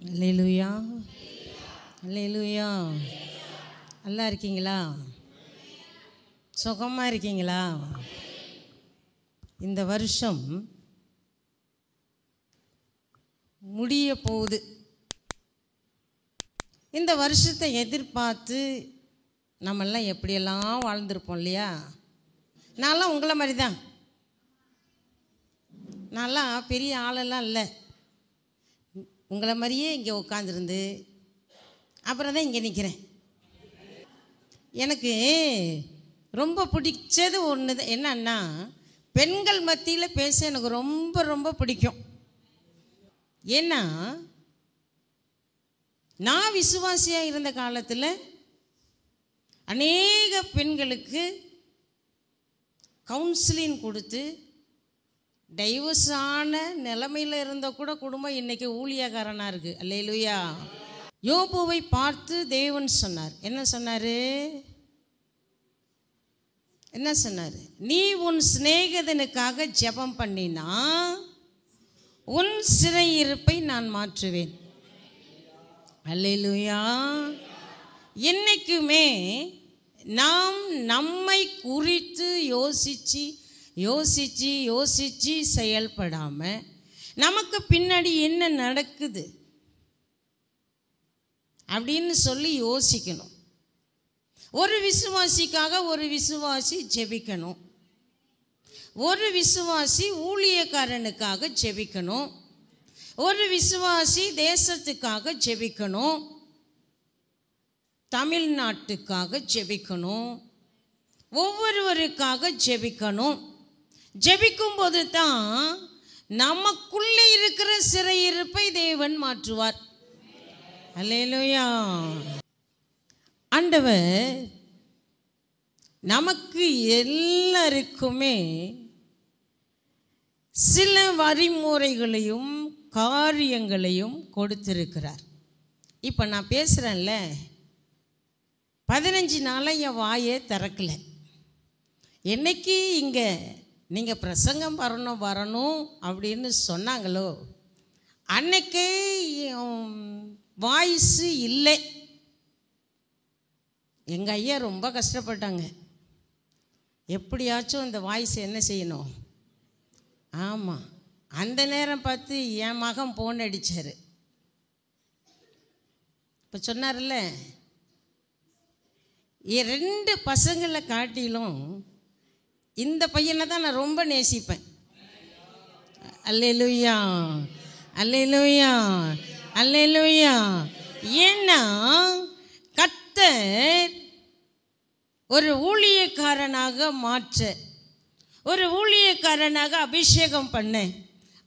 அல்லேலூயா, அல்லேலூயா. நல்லா இருக்கீங்களா? சுகமாக இருக்கீங்களா? இந்த வருஷம் முடிய போகுது. இந்த வருஷத்தை எதிர்பார்த்து நம்மெல்லாம் எப்படியெல்லாம் வாழ்ந்திருப்போம் இல்லையா? நான்லாம் உங்களை மாதிரி தான். நான்லாம் பெரிய ஆளெல்லாம் இல்லை. உங்களை மாதிரியே இங்கே உட்காந்துருந்து அப்புறம் தான் இங்கே நிற்கிறேன். எனக்கு ரொம்ப பிடிச்சது ஒன்று என்னன்னா, பெண்கள் மத்தியில் பேச எனக்கு ரொம்ப ரொம்ப பிடிக்கும். ஏன்னா நான் விசுவாசியாக இருந்த காலத்தில் அநேக பெண்களுக்கு கவுன்சிலிங் கொடுத்து டைவர்ஸ் ஆன நிலைமையில் இருந்த கூட குடும்பம் இன்றைக்கி ஊழியக்காரனாக இருக்குது. அல்லேலூயா. யோபுவை பார்த்து தேவன் சொன்னார். என்ன சொன்னார்? என்ன சொன்னார்? நீ உன் சிநேகிதனுக்காக ஜெபம் பண்ணினா உன் சிறையிருப்பை நான் மாற்றுவேன். அல்லேலூயா. என்னைக்குமே நாம் நம்மை குறித்து யோசித்து செயல்படாமல் நமக்கு பின்னாடி என்ன நடக்குது அப்படின்னு சொல்லி யோசிக்கணும். ஒரு விசுவாசிக்காக ஒரு விசுவாசி ஜெபிக்கணும். ஒரு விசுவாசி ஊழியக்காரனுக்காக ஜெபிக்கணும். ஒரு விசுவாசி தேசத்துக்காக ஜெபிக்கணும். தமிழ்நாட்டுக்காக ஜெபிக்கணும். ஒவ்வொருவருக்காக ஜெபிக்கணும். ஜெபிக்கும்போது தான் நமக்குள்ளே இருக்கிற சிறையிருப்பை தேவன் மாற்றுவார். அல்லேலூயா. ஆண்டவர் நமக்கு எல்லாருக்குமே சில வழிமுறைகளையும் காரியங்களையும் கொடுத்திருக்கிறார். இப்போ நான் பேசுகிறேன்ல, 15 நாளாக என் வாயை திறக்கலை. என்னைக்கு இங்கே நீங்கள் பிரசங்கம் வரணும் அப்படின்னு சொன்னாங்களோ அன்னைக்கே வாய்ஸு இல்லை. எங்கள் ஐயா ரொம்ப கஷ்டப்பட்டாங்க. எப்படியாச்சும் அந்த வாய்ஸ் என்ன செய்யணும். ஆமாம், அந்த நேரம் பார்த்து என் மகன் ஃபோன் அடித்தார். இப்போ சொன்னார்ல, 2 பசங்களை காட்டிலும் இந்த பையனை தான் நான் ரொம்ப நேசிப்பேன். அல்லேலூயா, அல்லேலூயா, அல்லேலூயா. ஏன்னா கர்த்தர் ஒரு ஊழியக்காரனாக மாற்ற, ஒரு ஊழியக்காரனாக அபிஷேகம் பண்ண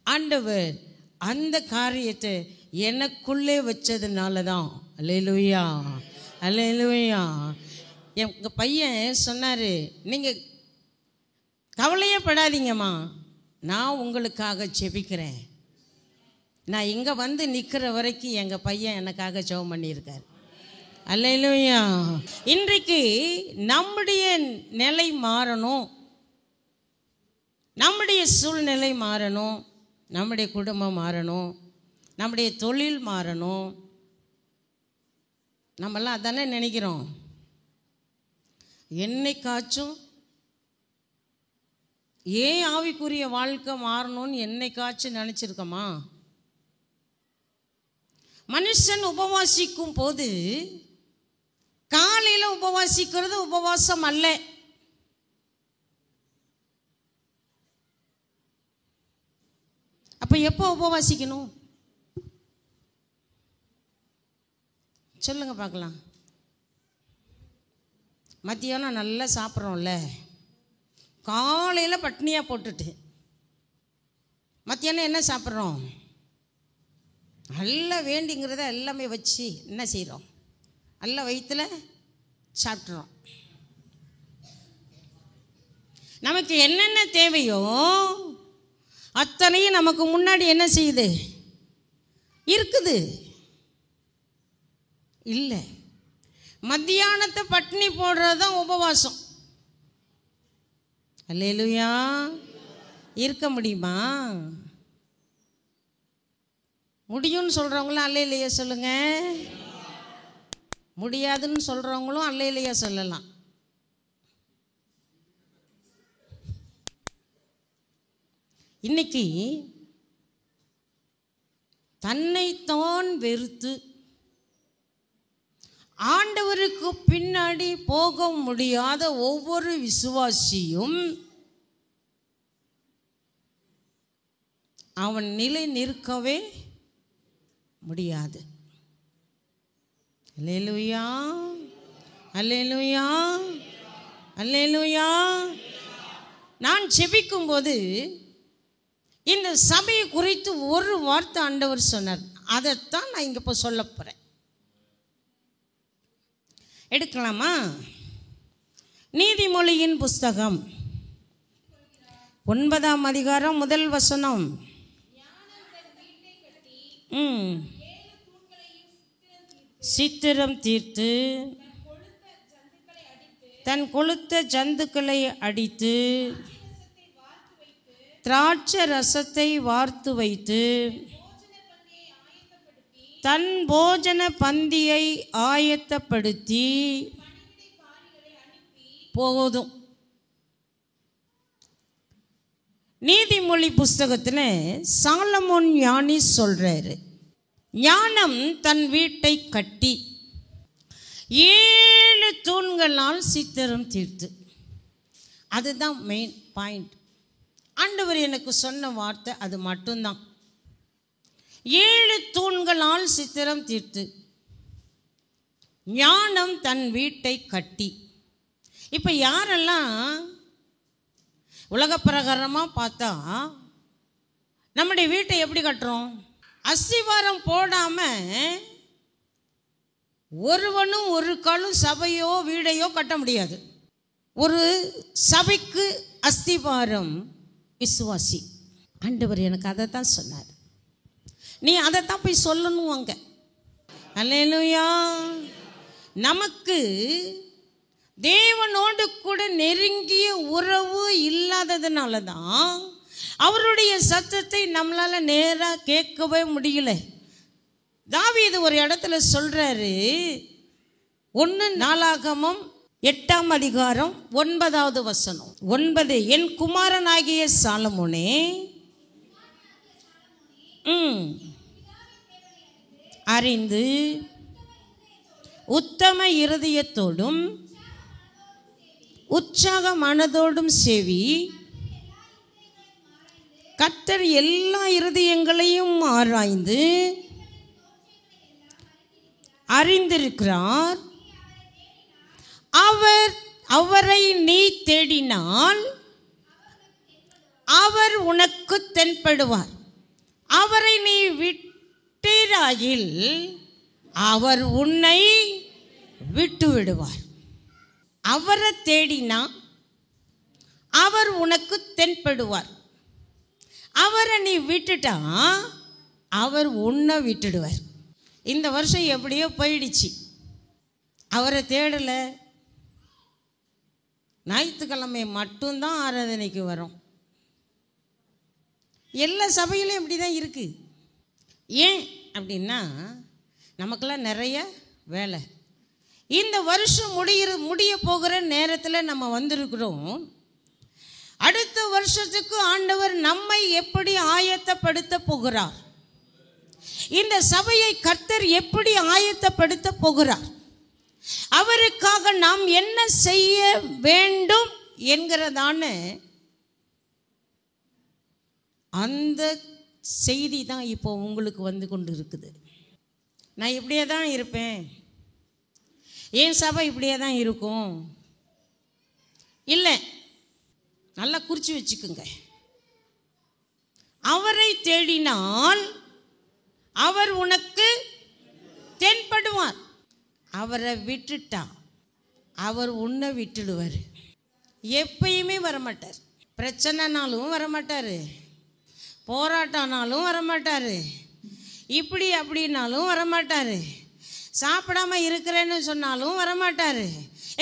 ஆண்டவர் அந்த காரியத்தை எனக்குள்ளே வச்சதுனால தான். அல்லேலூயா, அல்லேலூயா. எங்கள் பையன் சொன்னார், நீங்கள் கவலையே படாதீங்கம்மா, நான் உங்களுக்காக ஜெபிக்கிறேன். நான் இங்கே வந்து நிற்கிற வரைக்கும் எங்கள் பையன் எனக்காக ஜெபம் பண்ணியிருக்கார். அல்லேலூயா. இன்றைக்கு நம்முடைய நிலை மாறணும், நம்முடைய சூழ்நிலை மாறணும், நம்முடைய குடும்பம் மாறணும், நம்முடைய தொழில் மாறணும். நம்மெல்லாம் அதானே நினைக்கிறோம். என்னைக்காச்சும் ஏன் ஆவிக்குரிய வாழ்க்கை மாறணும்னு என்னைக்காச்சும் நினச்சிருக்கோமா? மனுஷன் உபவாசிக்கும் போது காலையில் உபவாசிக்கிறது உபவாசம் அல்ல. அப்போ எப்போ உபவாசிக்கணும் சொல்லுங்க பார்க்கலாம். மத்தியானம் நல்லா சாப்பிட்றோம்ல, காலையில் பட்னியாக போட்டுட்டு மத்தியானம் என்ன சாப்பிட்றோம்? நல்லா வேண்டிங்கிறத எல்லாமே வச்சு என்ன செய்கிறோம்? நல்லா வயிற்றுல சாப்பிட்றோம். நமக்கு என்னென்ன தேவையோ அத்தனையும் நமக்கு முன்னாடி என்ன செய்யுது? இருக்குது. இல்லை, மத்தியானத்தை பட்னி போடுறது தான் உபவாசம். அல்லேலூயா. இருக்க முடியுமா? முடியும்னு சொல்கிறவங்களும் அல்லேலூயா சொல்லுங்க. முடியாதுன்னு சொல்கிறவங்களும் அல்லேலூயா சொல்லலாம். இன்னைக்கு தன்னைத்தான் வெறுத்து ஆண்டவருக்கு பின்னாடி போக முடியாத ஒவ்வொரு விசுவாசியும் அவன் நிலை நிற்கவே முடியாது. அல்லேலூயா, அல்லேலூயா, அல்லேலூயா. நான் ஜெபிக்கும்போது இந்த சபையை குறித்து ஒரு வார்த்தை ஆண்டவர் சொன்னார். அதைத்தான் நான் இங்கே இப்போ சொல்ல போகிறேன். எடுக்கலாமா? நீதிமொழியின் புஸ்தகம் 9ஆம் அதிகாரம் 1 வசனம். சித்திரம் தீர்த்து தன் கொழுத்த ஜந்துக்களை அடித்து திராட்சை ரசத்தை வார்த்து வைத்து தன் போஜன பந்தியை ஆயத்தப்படுத்தி போதும். நீதிமொழி புஸ்தகத்தில் சாலமோன் ஞானி சொல்றாரு, ஞானம் தன் வீட்டை கட்டி 7 தூண்களால் சித்திரம் தீர்த்து. அதுதான் மெயின் பாயிண்ட். ஆண்டவர் எனக்கு சொன்ன வார்த்தை அது மட்டும்தான். 7 தூண்களால் சித்திரம் தீர்த்து ஞானம் தன் வீட்டை கட்டி. இப்போ யாரெல்லாம் உலக பிரகாரமாக பார்த்தா நம்முடைய வீட்டை எப்படி கட்டுறோம்? அஸ்திவாரம் போடாமல் ஒருவனும் ஒரு காலும் சபையோ வீடையோ கட்ட முடியாது. ஒரு சபைக்கு அஸ்திவாரம் விசுவாசி. ஆண்டவர் எனக்கு அதை தான் சொன்னார். நீ அதை தான் போய் சொல்லணும் அங்கே. அல்லேலூயா. நமக்கு தேவனோடு கூட நெருங்கிய உறவு இல்லாததுனால தான் அவருடைய சத்தத்தை நம்மளால் நேராக கேட்கவே முடியல. தாவீது ஒரு இடத்துல சொல்கிறாரு, 1 நாளாகமம் 8ஆம் அதிகாரம் 9வது வசனம். 9, என் குமாரனாகிய சாலமோனே, அறிந்து உத்தம இருதயத்தோடும் உற்சாக மனதோடும் செவி. கர்த்தர் எல்லா இருதயங்களையும் ஆராய்ந்து அறிந்திருக்கிறார். அவரை நீ தேடினால் அவர் உனக்கு தென்படுவார். அவரை நீ விட்டீராயில் அவர் உன்னை விட்டு விடுவார். அவரை தேடினா அவர் உனக்கு தென்படுவார். அவரை நீ விட்டுட்டா அவர் உன்னை விட்டுடுவார். இந்த வருஷம் எப்படியோ போயிடுச்சு, அவரை தேடலை. ஞாயிற்றுக்கிழமை மட்டும்தான் ஆராதனைக்கு வரும். எல்லா சபையிலும் இப்படி தான் இருக்குது. ஏன் அப்படின்னா நமக்கெல்லாம் நிறைய வேலை. இந்த வருஷம் முடிய போகிற நேரத்தில் நம்ம வந்திருக்கிறோம். அடுத்த வருஷத்துக்கு ஆண்டவர் நம்மை எப்படி ஆயத்தப்படுத்த போகிறார், இந்த சபையை கர்த்தர் எப்படி ஆயத்தப்படுத்த போகிறார், அவருக்காக நாம் என்ன செய்ய வேண்டும் என்கிறதான அந்த செய்தி தான் இப்போ உங்களுக்கு வந்து கொண்டு இருக்குது. நான் இப்படியே தான் இருப்பேன், என் சபை இப்படியே தான் இருக்கும் இல்லை. நல்லா குறித்து வச்சுக்குங்க. அவரை தேடினால் அவர் உனக்கு தென்படுவார். அவரை விட்டுட்டா அவர் உன்னை விட்டுடுவார். எப்பயுமே வரமாட்டார். பிரச்சனைனாலும் வரமாட்டார், போராட்டம்னாலும் வரமாட்டார், இப்படி அப்படின்னாலும் வரமாட்டார், சாப்பிடாம இருக்கிறேன்னு சொன்னாலும் வரமாட்டார்,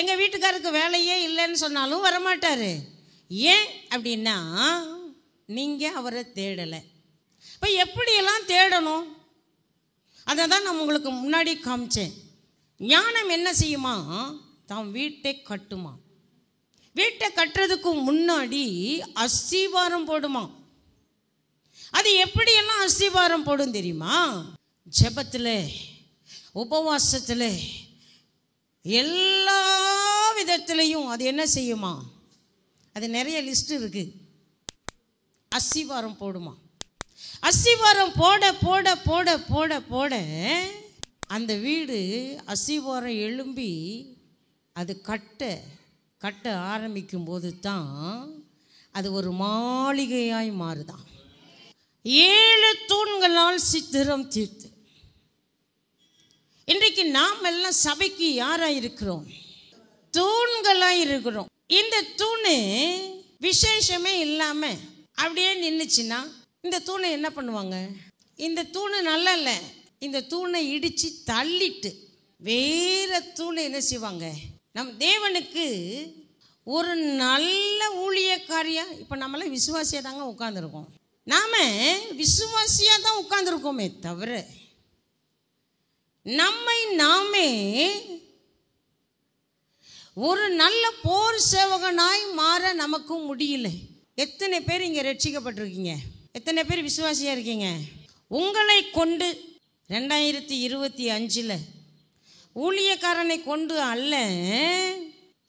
எங்கள் வீட்டுக்காருக்கு வேலையே இல்லைன்னு சொன்னாலும் வரமாட்டார். ஏன் அப்படின்னா நீங்கள் அவரை தேடலை. இப்போ எப்படியெல்லாம் தேடணும்? அதை தான் நான் உங்களுக்கு முன்னாடி காமிச்சேன். ஞானம் என்ன செய்யுமா? தான் வீட்டை கட்டுமா. வீட்டை கட்டுறதுக்கு முன்னாடி அஸ்திவாரம் போடுமா. அது எப்படியெல்லாம் அஸ்திவாரம் போடும் தெரியுமா? ஜெபத்தில், உபவாசத்தில், எல்லா விதத்திலையும் அது என்ன செய்யுமா? அது நிறைய லிஸ்ட் இருக்கு. அஸ்திவாரம் போடுமா. அஸ்திவாரம் போட போட போட போட போட அந்த வீடு அஸ்திவாரம் எழும்பி அது கட்ட ஆரம்பிக்கும் போது தான் அது ஒரு மாளிகையாய் மாறுதான். 7 தூண்களால் சித்திரம் தீர்த்து. இன்றைக்கு நாம் எல்லாம் சபைக்கு யாராக இருக்கிறோம்? தூண்களாக இருக்கிறோம். இந்த தூணு விசேஷமே இல்லாமல் அப்படியே நின்றுச்சுன்னா இந்த தூணை என்ன பண்ணுவாங்க? இந்த தூணு நல்லா இல்லை, இந்த தூணை இடித்து தள்ளிட்டு வேற தூணை என்ன செய்வாங்க? நம் தேவனுக்கு ஒரு நல்ல ஊழியக்காரியா, இப்போ நம்மளாம் விசுவாசியாக தாங்க உட்காந்துருக்கோம். நாம் விசுவாசியாக தான் உட்காந்துருக்கோமே தவிர நம்மை நாமே ஒரு நல்ல போர் சேவகனாய் மாற நமக்கு முடியல. எத்தனை பேர் இங்கே ரட்சிக்கப்பட்டிருக்கீங்க? எத்தனை பேர் விசுவாசியாக இருக்கீங்க? உங்களை கொண்டு 2025 ஊழியக்காரனை கொண்டு அல்ல,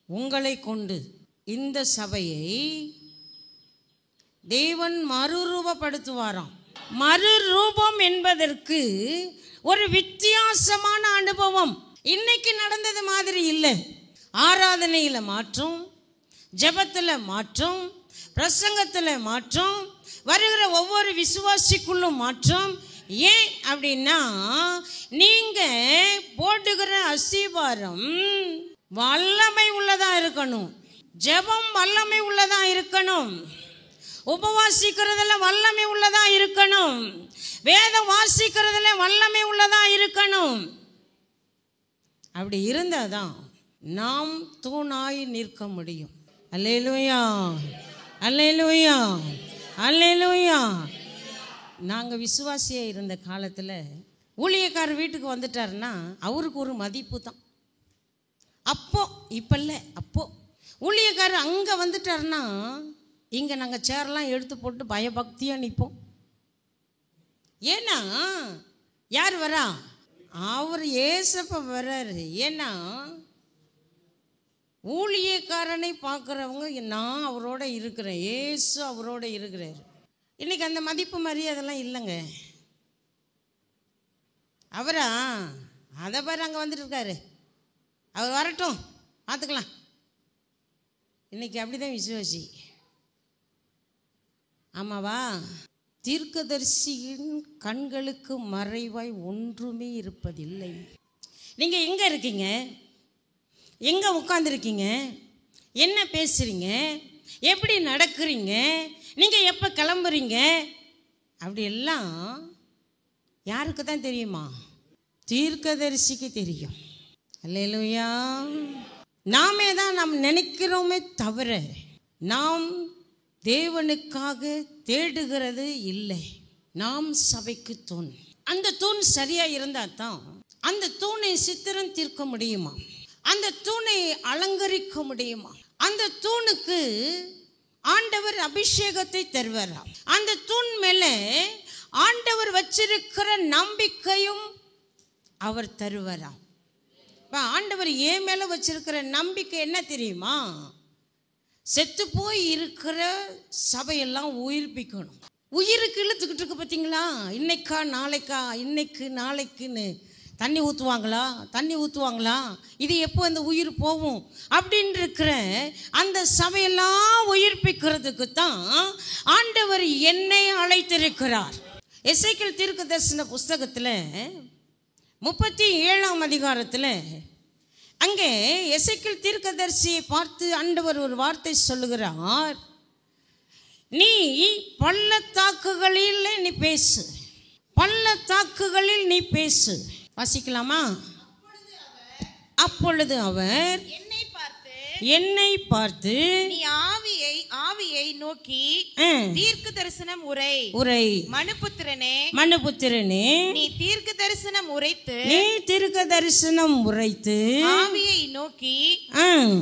உங்களை கொண்டு இந்த சபையை தேவன் மறுரூபப்படுத்துவாராம். மறுரூபம் என்பதற்கு ஒரு வித்தியாசமான அனுபவம். இன்னைக்கு நடந்தது மாதிரி இல்லை. ஆராதனையில் மாற்றம், ஜெபத்தில் மாற்றம், பிரசங்கத்தில் மாற்றம், வருகிற ஒவ்வொரு விசுவாசிக்குள்ளும் மாற்றம். ஏன் அப்படின்னா நீங்கள் போட்டுகிற அஸ்திவாரம் வல்லமை உள்ளதாக இருக்கணும். ஜெபம் வல்லமை உள்ளதாக இருக்கணும். உபவாசிக்கிறதுல வல்லமை உள்ளதாக இருக்கணும். வேதம் வாசிக்கிறதுல வல்லமை உள்ளதாக இருக்கணும். அப்படி இருந்தால் தான் நாம் தூணாய் நிற்க முடியும். அல்லேலூயா, அல்லேலூயா, அல்லேலூயா. நாங்கள் விசுவாசியாக இருந்த காலத்தில் ஊழியக்காரர் வீட்டுக்கு வந்துட்டாருன்னா அவருக்கு ஒரு மதிப்பு தான். அப்போ இப்போ இல்லை, அப்போ ஊழியக்காரர் அங்கே வந்துட்டாருன்னா இங்கே நாங்கள் சேர்லாம் எடுத்து போட்டு பயபக்தியாக நிற்போம். ஏன்னா யார் வரா? அவர் ஏசப்பா வர்றாரு. ஏன்னா ஊழியக்காரனை பார்க்குறவங்க நான் அவரோட இருக்கிறேன், ஏசு அவரோட இருக்கிறார். இன்றைக்கி அந்த மதிப்பு மரியாதைலாம் இல்லைங்க. அவரா அதை பாரு அங்கே வந்துட்டு இருக்காரு, அவர் வரட்டும் பார்த்துக்கலாம். இன்றைக்கி அப்படி தான் விசுவாசி. ஆமாவா? தீர்க்கதரிசியின் கண்களுக்கு மறைவாய் ஒன்றுமே இருப்பதில்லை. நீங்கள் எங்கே இருக்கீங்க? எங்கே உட்காந்துருக்கீங்க? என்ன பேசுகிறீங்க? எப்படி நடக்கிறீங்க? நீங்கள் எப்போ கிளம்புறீங்க? அப்படி எல்லாம் யாருக்கு தான் தெரியுமா? தீர்க்கதரிசிக்கு தெரியும். அல்லேலூயா. நாமே தான் நாம் நினைக்கிறோமே தவிர நாம் தேவனுக்காக தேடுகிறது இல்லை. நாம் சபைக்கு தூண். அந்த தூண் சரியாக இருந்தால் தான் அந்த தூணை சித்திரம் தீர்க்க முடியுமா? அந்த தூணை அலங்கரிக்க முடியுமா? அந்த தூணுக்கு ஆண்டவர் அபிஷேகத்தை தருவாராம். அந்த தூண் மேலே ஆண்டவர் வச்சிருக்கிற நம்பிக்கையும் அவர் தருவாராம். இப்போ ஆண்டவர் ஏன் மேலே வச்சிருக்கிற நம்பிக்கை என்ன தெரியுமா? செத்து போய் இருக்கிற சபையெல்லாம் உயிர்ப்பிக்கணும். உயிருக்கு இழுத்துக்கிட்டு இருக்கு பார்த்தீங்களா? இன்னைக்கா நாளைக்கா, இன்னைக்கு நாளைக்குன்னு தண்ணி ஊற்றுவாங்களா? இது எப்போ அந்த உயிர் போகும் அப்படின்னு இருக்கிற அந்த சபையெல்லாம் உயிர்ப்பிக்கிறதுக்கு தான் ஆண்டவர் என்னை அழைத்திருக்கிறார். எசேக்கியேல் தீர்க்கதரிசன புஸ்தகத்தில் 37ஆம் அதிகாரத்தில் அங்கே எசேக்கியேல் தீர்க்கதரிசியை பார்த்து ஆண்டவர் ஒரு வார்த்தை சொல்லுகிறார். நீ பள்ளத்தாக்குகளில் நீ பேசு, பள்ளத்தாக்குகளில் நீ பேசு. வாசிக்கலாமா? அப்பொழுது அவர் என்னை பார்த்து நீ ஆவியை ஆவியை நோக்கி தீர்க்க தரிசனம் உரை. மனுபுத்திரனே நீ தீர்க்க தரிசனம் உரைத்து ஆவியை நோக்கி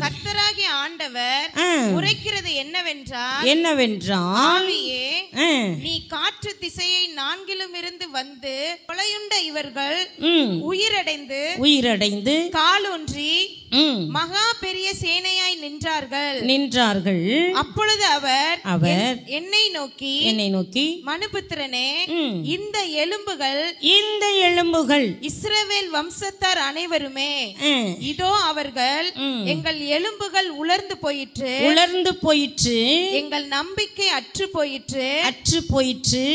கர்த்தராகிய ஆண்டவர் உரைக்கிறது என்னவென்றால் ஆவியே நீ காற்று திசையை நான்கிலும் இருந்து வந்து கொலையுண்ட இவர்கள் உயிரடைந்து காலூன்றி மகா பெரிய சேனையாய் நின்றார்கள். அப்பொழுது அவர் என்னை நோக்கி மனுபுத்திரனே, இந்த எலும்புகள் இஸ்ரவேல் வம்சத்தார் அனைவருமே, இதோ அவர்கள் எங்கள் எலும்புகள் உலர்ந்து போயிற்று, எங்கள் நம்பிக்கை அற்று போயிற்று,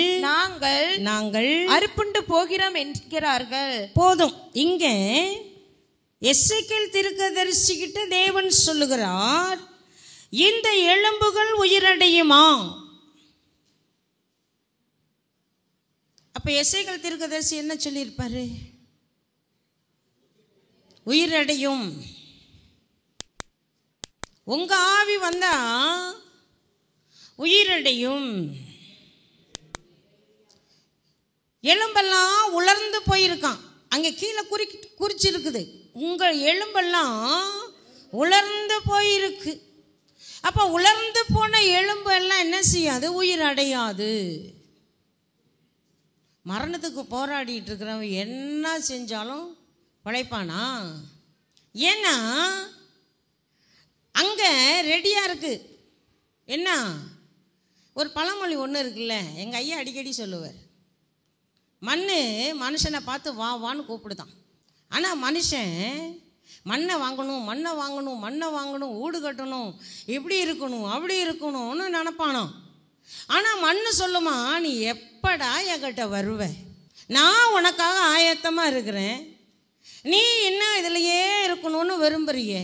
நாங்கள் அறுப்புண்டு போகிறோம் என்கிறார்கள். போதும். இங்க எசேக்கியேல் தீர்க்கதரிசிகிட்ட தேவன் சொல்லுகிறார், இந்த எலும்புகள் உயிரடையுமா? அப்ப எசேக்கியேல் தீர்க்கதரிசி என்ன சொல்லியிருப்பாரு? உயிரடையும். உங்க ஆவி வந்தா உயிரடையும். எலும்பெல்லாம் உலர்ந்து போயிருக்கான். அங்க கீழே குறிச்சிருக்குது, உங்கள் எலும்பெல்லாம் உலர்ந்து போயிருக்கு. அப்ப உலர்ந்து போன எலும்பு எல்லாம் என்ன செய்யாது? உயிர் அடையாது. மரணத்துக்கு போராடிட்டு இருக்கிறவன் என்ன செஞ்சாலும் பிழைப்பானா? ஏன்னா அங்க ரெடியா இருக்கு. என்ன ஒரு பழமொழி ஒன்று இருக்குல்ல, எங்க ஐயா அடிக்கடி சொல்லுவார், மனுஷனை பார்த்து வா வான்னு கூப்பிடுதான். ஆனால் மனுஷன் மண்ணை வாங்கணும், வீடு கட்டணும், இப்படி இருக்கணும், அப்படி இருக்கணும்னு நினப்பானோ. ஆனால் மண்ணு சொல்லுமா, நீ எப்படா என்கிட்ட வருவ? நான் உனக்காக ஆயத்தமாக இருக்கிறேன், நீ இன்னும் இதிலையே இருக்கணும்னு விரும்புறியே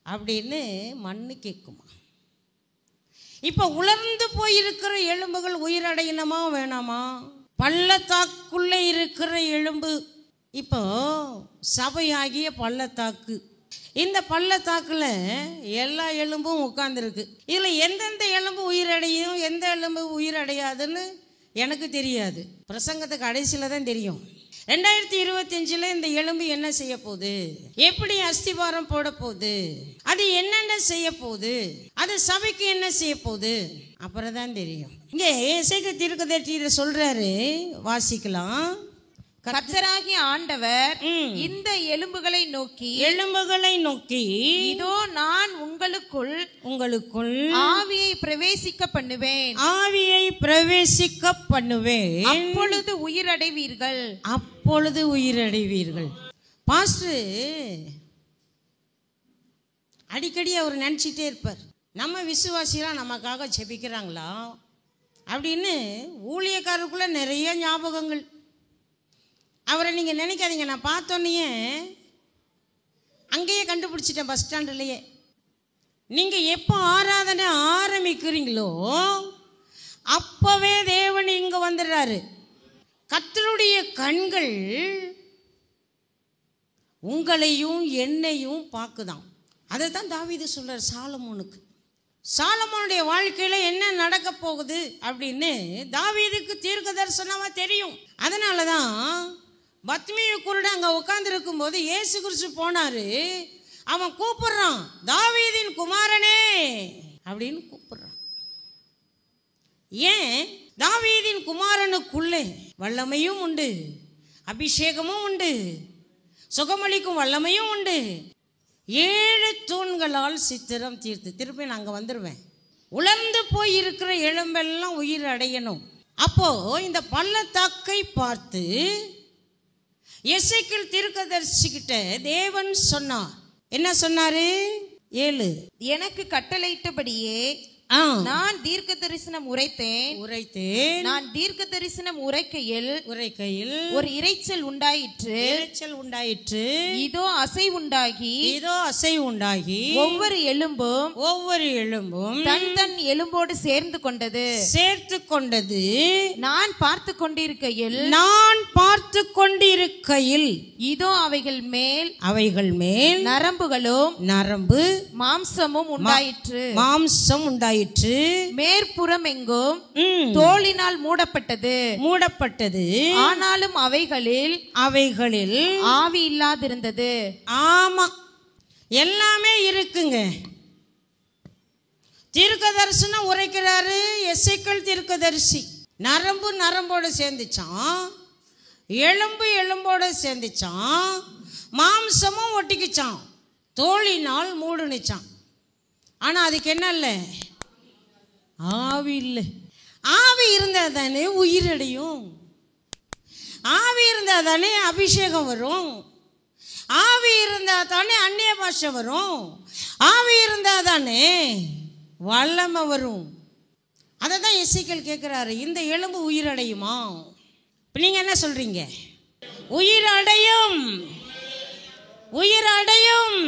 அப்படின்னு மண்ணு கேட்குமா. இப்போ உலர்ந்து போயிருக்கிற எலும்புகள் உயிரடையணுமா வேணாமா? பள்ளத்தாக்குள்ளே இருக்கிற எலும்பு, இப்போ சபையாகிய பள்ளத்தாக்கு, இந்த பள்ளத்தாக்குல எல்லா எலும்பும் உட்கார்ந்துருக்கு. இதில் எந்தெந்த எலும்பு உயிரடையும் எந்த எலும்பு உயிரடையாதுன்னு எனக்கு தெரியாது. பிரசங்கத்துக்கு கடைசியில் தான் தெரியும். 2025 இந்த எலும்பு என்ன செய்ய போகுது, எப்படி அஸ்திவாரம் போட போகுது, அது என்னென்ன செய்ய போகுது, அது சபைக்கு என்ன செய்ய போகுது, அப்புறம் தான் தெரியும். இங்கே எசேக்கியேல் தீர்க்கதரிசி சொல்றாரு, வாசிக்கலாம். கர்த்தராகிய ஆண்டவர் இந்த எலும்புகளை நோக்கி இதோ நான் உங்களுக்குள் ஆவியை பிரவேசிக்க பண்ணுவேன், அப்பொழுது உயிரடைவீர்கள். பாஸ்டர் அடிக்கடி அவர் நினைச்சிட்டே இருப்பார், நம்ம விசுவாசிலாம் நமக்காக ஜெபிக்கிறாங்களா அப்படின்னு. ஊழியக்காரருக்குள்ள நிறைய ஞாபகங்கள். அவரை நீங்கள் நினைக்காதீங்க, நான் பார்த்தோன்னே அங்கேயே கண்டுபிடிச்சிட்டேன், பஸ் ஸ்டாண்டுலேயே. நீங்கள் எப்போ ஆராதனை ஆரம்பிக்கிறீங்களோ அப்போவே தேவன் இங்கே வந்துடுறாரு. கர்த்தருடைய கண்கள் உங்களையும் என்னையும் பார்க்குதான். அதை தான் தாவீது சொல்றார் சாலமோனுக்கு. சாலமோனுடைய வாழ்க்கையில் என்ன நடக்க போகுது அப்படின்னு தாவீதுக்கு தீர்க்க தரிசனமாக தெரியும். அதனால தான் பத்மியு குருட அங்கே உட்கார்ந்துருக்கும் போது இயேசு கிறிஸ்து போனாரு. அவன் கூப்பிடுறான், தாவீதின் குமாரனே அப்படின்னு கூப்பிடுறான். ஏன்? தாவீதின் குமாரனுக்குள்ளே வல்லமையும் உண்டு, அபிஷேகமும் உண்டு, சுகமளிக்கும் வல்லமையும் உண்டு. 7 தூண்களால் சித்திரம் தீர்த்து. திருப்பி நான் அங்கே வந்துடுவேன். உலர்ந்து போய் இருக்கிற எலும்பெல்லாம் உயிர் அடையணும். அப்போ இந்த பள்ளத்தாக்கை பார்த்து எசேக்கியேல் தீர்க்கதரிசிகிட்ட தேவன் சொன்னார். என்ன சொன்னாரு? 7 எனக்கு கட்டளையிட்டபடியே நான் தீர்க்க தரிசனம் உரைத்தேன். நான் தீர்க்க தரிசனம் உரைக்கையில் ஒரு இரைச்சல் உண்டாயிற்று. இதோ அசை உண்டாகி ஒவ்வொரு எலும்பும் தன் எலும்போடு சேர்த்து கொண்டது. நான் பார்த்து கொண்டிருக்கையில் இதோ அவைகள் மேல் நரம்பு மாம்சம் உண்டாயிற்று. உண்டாயிற்று. மேற்புறம் எங்கும் தோலினால் மூடப்பட்டது. ஆனாலும் அவைகளில் ஆவி இல்லாதிருந்தது. ஆமா, எல்லாமே இருக்குங்க. தீர்க்க தரிசனம் உரைக்கிறாரு எசேக்கியேல் தீர்க்கதரிசி. நரம்போட சேர்ந்துச்சான், எலும்போட சேர்ந்துச்சான், மாம்சமும் ஒட்டிக்குச்சான், தோலினால் மூடுனுச்சான். ஆனால் அதுக்கு என்ன இல்லை? ஆவி இல்லை. ஆவி இருந்தால் தானே உயிரடையும், ஆவி இருந்தால் தானே அபிஷேகம் வரும், ஆவி இருந்தால் தானே அந்நிய பாஷை வரும், ஆவி இருந்தால் தானே வல்லமை வரும். அதை தான் எசேக்கியேல் கேட்குறாரு, இந்த எலும்பு உயிரடையுமா? இப்போ நீங்கள் என்ன சொல்கிறீங்க? உயிரடையும், உயிரடையும்.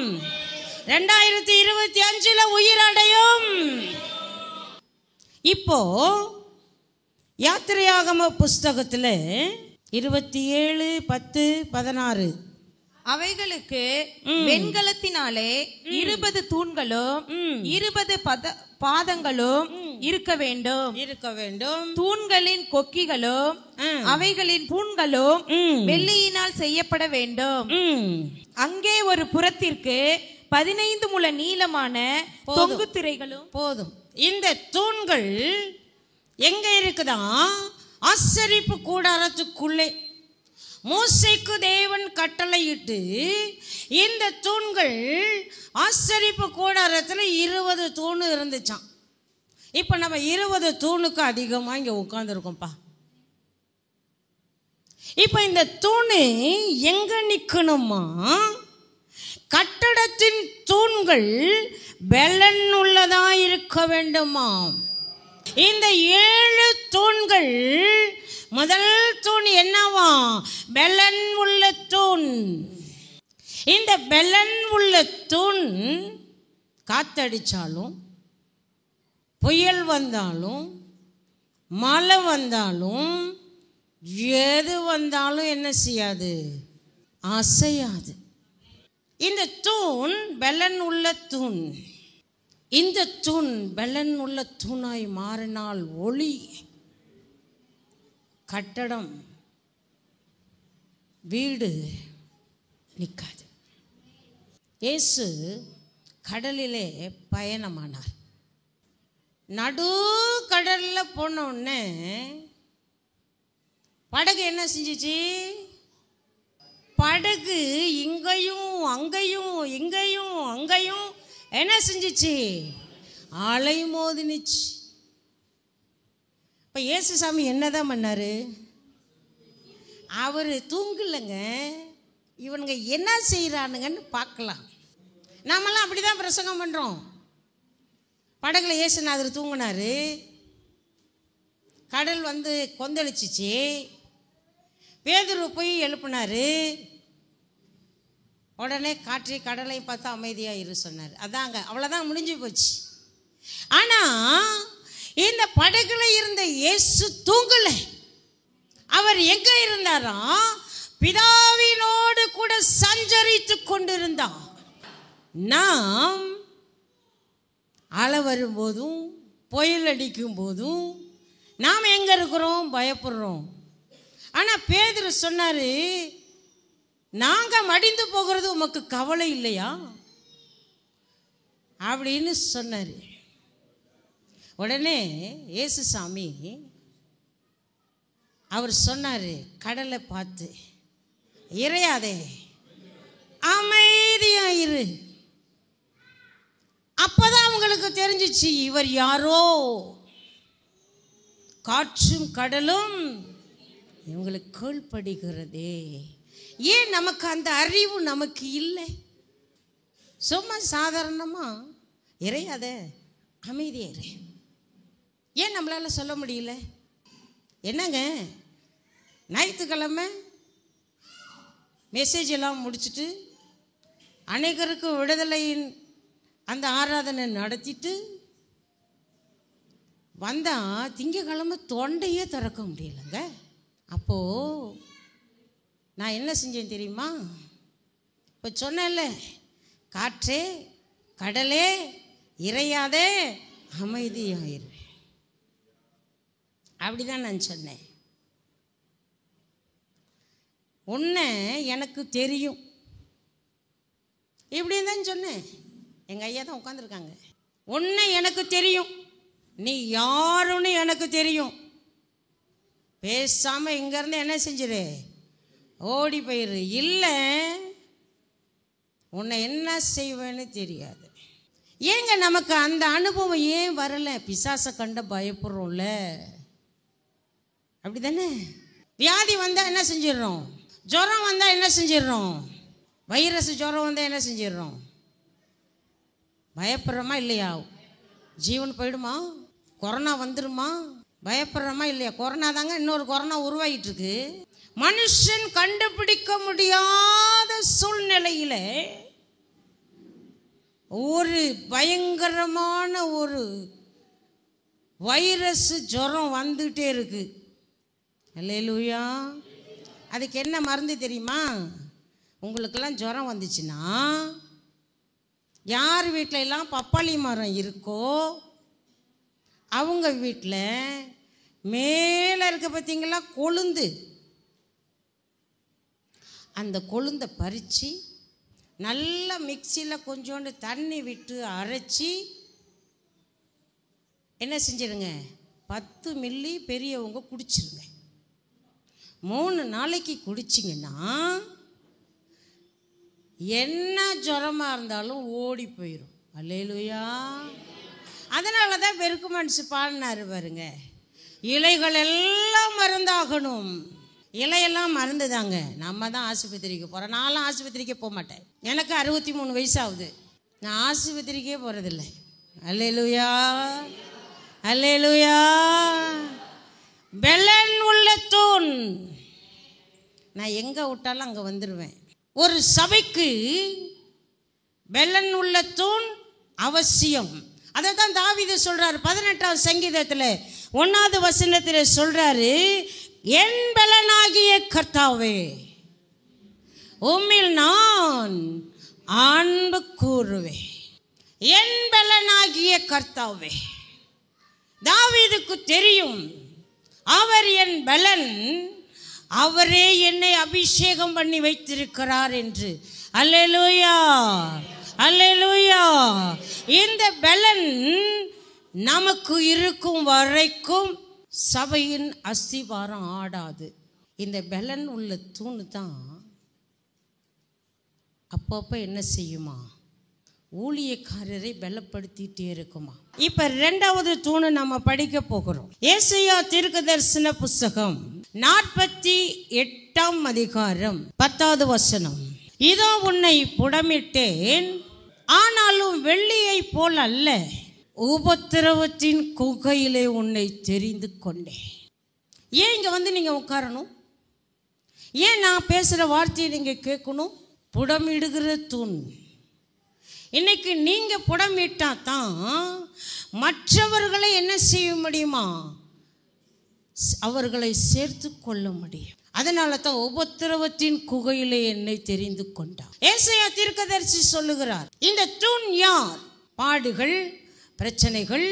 2025 உயிரடையும். இப்போ யாத்திரையாகம புஸ்தகத்தில் 27:10-16 அவைகளுக்கு வெண்கலத்தினாலே 20 தூண்களும் 20 பாதங்களும் இருக்க வேண்டும். தூண்களின் கொக்கிகளும் அவைகளின் தூண்களும் வெள்ளியினால் செய்யப்பட வேண்டும். அங்கே ஒரு புறத்திற்கு 15 முழ நீளமான தொங்கு திரைகளும் போதும். இந்த தூண்கள் எங்க இருக்குதா? ஆசரிப்பு கூடாரத்துக்குள்ளே மோசேக்கு தேவன் கட்டளையிட்டு இந்த தூண்கள் ஆசரிப்பு கூடாரத்தில் 20 தூணு இருந்துச்சான். இப்போ நம்ம 20 தூணுக்கு அதிகமாக இங்கே உட்காந்துருக்கோம்ப்பா. இப்போ இந்த தூணு எங்க நிற்கணுமா? கட்டடத்தின் தூண்கள் பெலன் உள்ளதா இருக்க வேண்டுமா? இந்த 7 தூண்கள், முதல் தூண் என்னவா? பெலன் உள்ள தூண். இந்த பெலன் உள்ள தூண் காத்தடிச்சாலும், புயல் வந்தாலும், மழை வந்தாலும், எது வந்தாலும் என்ன செய்யாது? அசையாது. இந்த தூண் பெலன் உள்ள தூண். இந்த தூண் பெலன் உள்ள தூணாய் மாறினால் ஒளி, கட்டடம், வீடு நிற்காது. இயேசு கடலிலே பயணமானார். நடு கடலில் போன உடனே படகு என்ன செஞ்சிச்சு? படகு இங்கேயும் அங்கேயும் இங்கேயும் அங்கேயும் என்ன செஞ்சிச்சு? அலை மோதினிச்சு. இப்போ இயேசு சாமி என்னதான் பண்ணாரு? அவர் தூங்கலைங்க, இவனுங்க என்ன செய்கிறானுங்கன்னு பார்க்கலாம். நாமெல்லாம் அப்படி தான் பிரசங்கம் பண்ணுறோம். படகுல இயேசுநாதர் தூங்கினாரு, கடல் வந்து கொந்தளிச்சிச்சு, பேதுரு போய் எழுப்பினாரு, உடனே காற்றை கடலையும் பார்த்தா அமைதியாக இரு சொன்னார். அதாங்க, அவ்வளோதான், முடிஞ்சு போச்சு. ஆனால் இந்த படகுல இருந்த இயேசு தூங்கலை. அவர் எங்க இருந்தாரா? பிதாவினோடு கூட சஞ்சரித்து கொண்டிருந்தார். நாம் அலை வரும்போதும் புயல் அடிக்கும் போதும் நாம் எங்க இருக்கிறோம்? பயப்படுறோம். ஆனால் பேதுரு சொன்னாரு, நாங்கள் மடிந்து போகிறது உமக்கு கவலை இல்லையா அப்படின்னு சொன்னார். உடனே இயேசு சாமி அவர் சொன்னார், கடலை பார்த்து, இறையாதே, அமைதியாயிரு. அப்பதான் அவங்களுக்கு தெரிஞ்சிச்சு, இவர் யாரோ, காற்றும் கடலும் இவங்களுக்கு கீழ்ப்படுகிறதே. ஏன் நமக்கு அந்த அறிவு நமக்கு இல்லை? சும்மா சாதாரணமாக இறையாத, அமைதியாரு, ஏன் நம்மளால சொல்ல முடியல? என்னங்க, ஞாயிற்றுக்கிழமை மெசேஜ் எல்லாம் முடிச்சுட்டு அநேகருக்கு விடுதலையின் அந்த ஆராதனை நடத்திட்டு வந்தால் திங்கக்கிழமை தொண்டையே திறக்க முடியலைங்க. அப்போது நான் என்ன செஞ்சேன் தெரியுமா? இப்போ சொன்னேன்ல, காற்றே கடலே இறையாதே அமைதியாயிரு. அப்படிதான் நான் சொன்னேன். உன்னை எனக்கு தெரியும், இப்படி தான் சொன்னேன். எங்கள் ஐயா தான் உட்காந்துருக்காங்க. உன்னை எனக்கு தெரியும், நீ யாருன்னு எனக்கு தெரியும். பேசாமல் இங்கேருந்து என்ன செஞ்சிரு, ஓடி போயிரு. இல்லை உன்னை என்ன செய்வேன்னு தெரியாது. ஏங்க நமக்கு அந்த அனுபவம் ஏன் வரலை? பிசாசை கண்ட பயப்படுறோம்ல, அப்படி தானே? வியாதி வந்தால் என்ன செஞ்சிடறோம்? ஜுரம் வந்தால் என்ன செஞ்சிடறோம்? வைரஸ் ஜுரம் வந்தால் என்ன செஞ்சிடறோம்? பயப்படுறோமா இல்லையா? ஜீவன் போயிடுமா? கொரோனா வந்துடுமா? பயப்படுறோமா இல்லையா? கொரோனா தாங்க இன்னொரு கொரோனா உருவாகிட்டு இருக்கு. மனுஷன் கண்டுபிடிக்க முடியாத சூழ்நிலையில் ஒரு பயங்கரமான ஒரு வைரஸ் ஜுரம் வந்துகிட்டே இருக்கு. அல்லேலூயா. அதுக்கு என்ன மருந்து தெரியுமா? உங்களுக்கெல்லாம் ஜுரம் வந்துச்சுன்னா யார் வீட்டில் எல்லாம் பப்பாளி மரம் இருக்கோ அவங்க வீட்டில் மேலே இருக்க பார்த்தீங்களா கொழுந்து, அந்த கொழுந்தை பறித்து நல்லா மிக்சியில் கொஞ்சோண்டு தண்ணி விட்டு அரைச்சி என்ன செஞ்சிடுங்க, 10 மில்லி பெரியவங்க குடிச்சிருங்க. 3 நாளைக்கு குடிச்சிங்கன்னா என்ன ஜுரமாக இருந்தாலும் ஓடி போயிடும். அல்லேலூயா. அதனால தான் பெருக்கு மனுஷன் பாடினாரு பாருங்க, இலைகள் எல்லாம் மருந்தாகணும். இலையெல்லாம் மருந்து தாங்க. நம்ம தான் ஆஸ்பத்திரிக்கு போகிறோம். நான்லாம் ஆஸ்பத்திரிக்கே போக மாட்டேன். எனக்கு 63 வயசு ஆகுது. நான் ஆஸ்பத்திரிக்கே போகிறதில்லை. அல்லேலூயா, அல்லேலூயா. பெலன் உள்ள தூண், நான் எங்கே விட்டாலும் அங்கே வந்துடுவேன். ஒரு சபைக்கு பெலன் உள்ள தூண் அவசியம். அதை தான் தாவீது சொல்றாரு 18ஆம் சங்கீதத்தில் 1வது வசனத்தில் சொல்றாரு, என் பெலனாகிய கர்த்தாவே உம்மில் நான் அன்பு கூறுவேன். என் பெலனாகிய கர்த்தாவே. தாவீதுக்கு தெரியும் அவர் என் பெலன், அவரே என்னை அபிஷேகம் பண்ணி வைத்திருக்கிறார் என்று. அல்லேலூயா, அல்லேலூயா. இந்த பெலன் நமக்கு இருக்கும் வரைக்கும் சபையின் அஸ்திவாரம் ஆடாது. இந்த பெலன் உள்ள தூண் தான் அப்பப்போ என்ன செய்யுமா, ஊழியக்காரரை பலப்படுத்திட்டே இருக்குமா. இப்ப 2வது தூணு நம்ம படிக்க போகிறோம். ஏசாயா தீர்க்கதரிசன புஸ்தகம் 48ஆம் அதிகாரம் 10வது வசனம். இதோ உன்னை புடமிட்டேன், ஆனாலும் வெள்ளியை போல் அல்ல, உபத்திரவத்தின் குகையிலே உன்னை தெரிந்து கொண்டேன். ஏன் இங்கே வந்து நீங்கள் உட்காரணும்? ஏன் நான் பேசுகிற வார்த்தையை நீங்கள் கேட்கணும்? புடமிடுகிற தூண். இன்னைக்கு நீங்கள் புடமிட்டா தான் மற்றவர்களை என்ன செய்ய முடியுமா, அவர்களை சேர்த்து கொள்ள முடியும். அதனால தான் உபத்திரவத்தின் குகையிலே என்னை தெரிந்து கொண்டார். ஏசாயா தீர்க்கதரிசி சொல்லுகிறார், இந்த தூண் யார்? பாடுகள், பிரச்சனைகள்,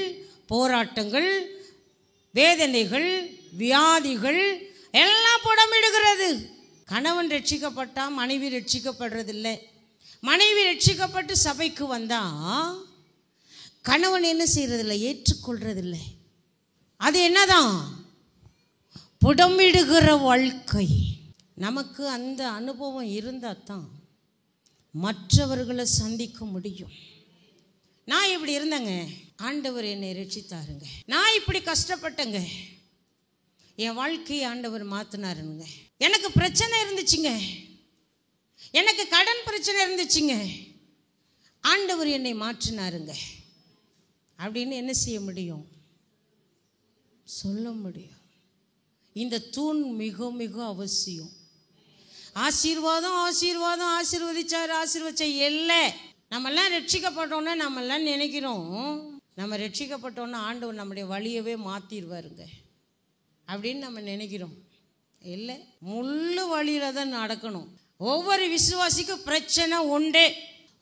போராட்டங்கள், வேதனைகள், வியாதிகள் எல்லாம் புடமிடுகிறது. கணவன் ரட்சிக்கப்பட்டா மனைவி ரட்சிக்கப்படுறதில்லை. மனைவி ரட்சிக்கப்பட்டு சபைக்கு வந்தா கணவன் என்ன செய்யறதில்லை, ஏற்றுக்கொள்றதில்லை. அது என்னதான்? புடமிடுகிற வாழ்க்கை. நமக்கு அந்த அனுபவம் இருந்தால் தான் மற்றவர்களை சந்திக்க முடியும். நான் இப்படி இருந்தேங்க, ஆண்டவர் என்னை ரட்சித்தாருங்க. நான் இப்படி கஷ்டப்பட்டேங்க, என் வாழ்க்கையை ஆண்டவர் மாற்றினாருங்க. எனக்கு பிரச்சனை இருந்துச்சுங்க, எனக்கு கடன் பிரச்சனை இருந்துச்சுங்க, ஆண்டவர் என்னை மாற்றினாருங்க அப்படின்னு என்ன செய்ய முடியும், சொல்ல முடியும். இந்த தூண் மிக மிக அவசியம். ஆசீர்வாதம் ஆசீர்வாதம் ஆசீர்வதிச்சார் ஆசீர்வதிச்ச இல்லை. நம்மெல்லாம் ரட்சிக்கப்பட்டோன்னா நம்மெல்லாம் நினைக்கிறோம் நம்ம ரட்சிக்கப்பட்டோன்னா ஆண்டவர் நம்முடைய வழியவே மாற்றிடுவாருங்க அப்படின்னு நம்ம நினைக்கிறோம். இல்லை, முள்ளு வழியில் தான் நடக்கணும். ஒவ்வொரு விசுவாசிக்கும் பிரச்சனை உண்டு,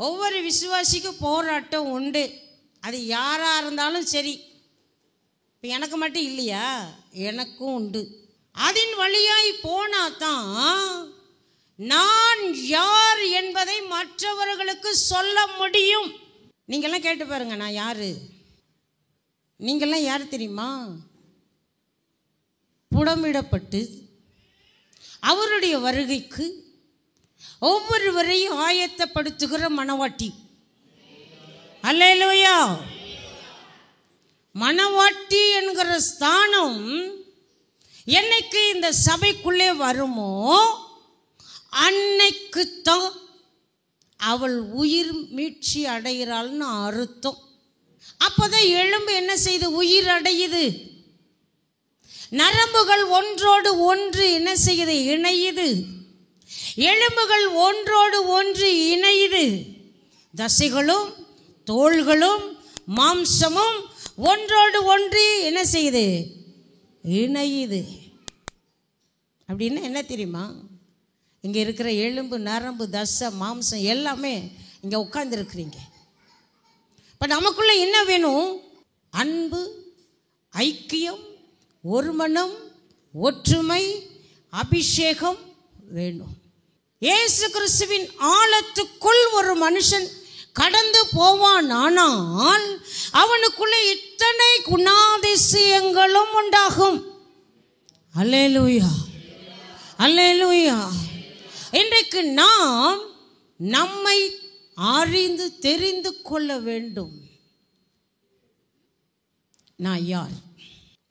ஒவ்வொரு விசுவாசிக்கும் போராட்டம் உண்டு. அது யாராக இருந்தாலும் சரி. இப்போ எனக்கு மட்டும் இல்லையா, எனக்கும் உண்டு. அதன் வழியாய் போனாதான் நான் யார் என்பதை மற்றவர்களுக்கு சொல்ல முடியும். நீங்கள்லாம் கேட்டு பாருங்க, நான் யாரு? நீங்கள்லாம் யார் தெரியுமா? புடமிடப்பட்டு அவருடைய வருகைக்கு ஒவ்வொருவரையும் ஆயத்தப்படுத்துகிற மணவாட்டி. அல்லேலூயா. மணவாட்டி என்கிற ஸ்தானம் என்னைக்கு இந்த சபைக்குள்ளே வருமோ அன்னைக்குத்தான் அவள் உயிர் மீட்சி அடைகிறாள்னு அர்த்தம். அப்போதான் எலும்பு என்ன செய்து உயிர் அடையுது. நரம்புகள் ஒன்றோடு ஒன்று என்ன செய்யுது, இணையுது. எலும்புகள் ஒன்றோடு ஒன்று இணையுது. தசைகளும் தோள்களும் மாம்சமும் ஒன்றோடு ஒன்று என்ன செய்யுது, இணையுது. அப்படின்னா என்ன தெரியுமா? இங்கே இருக்கிற எலும்பு நரம்பு தசை மாம்சம் எல்லாமே இங்கே உட்கார்ந்துருக்குறீங்க. இப்போ நமக்குள்ளே என்ன வேணும்? அன்பு, ஐக்கியம், ஒருமனம், ஒற்றுமை, அபிஷேகம் வேணும். இயேசு கிறிஸ்துவின் ஆழத்துக்குள் ஒரு மனுஷன் கடந்து போவான், ஆனால் அவனுக்குள்ளே இத்தனை குணாதிசயங்களும் உண்டாகும். அல்லேலூயா, அல்லேலூயா. இன்றைக்கு நாம் நம்மை அறிந்து தெரிந்து கொள்ள வேண்டும். நான் யார்?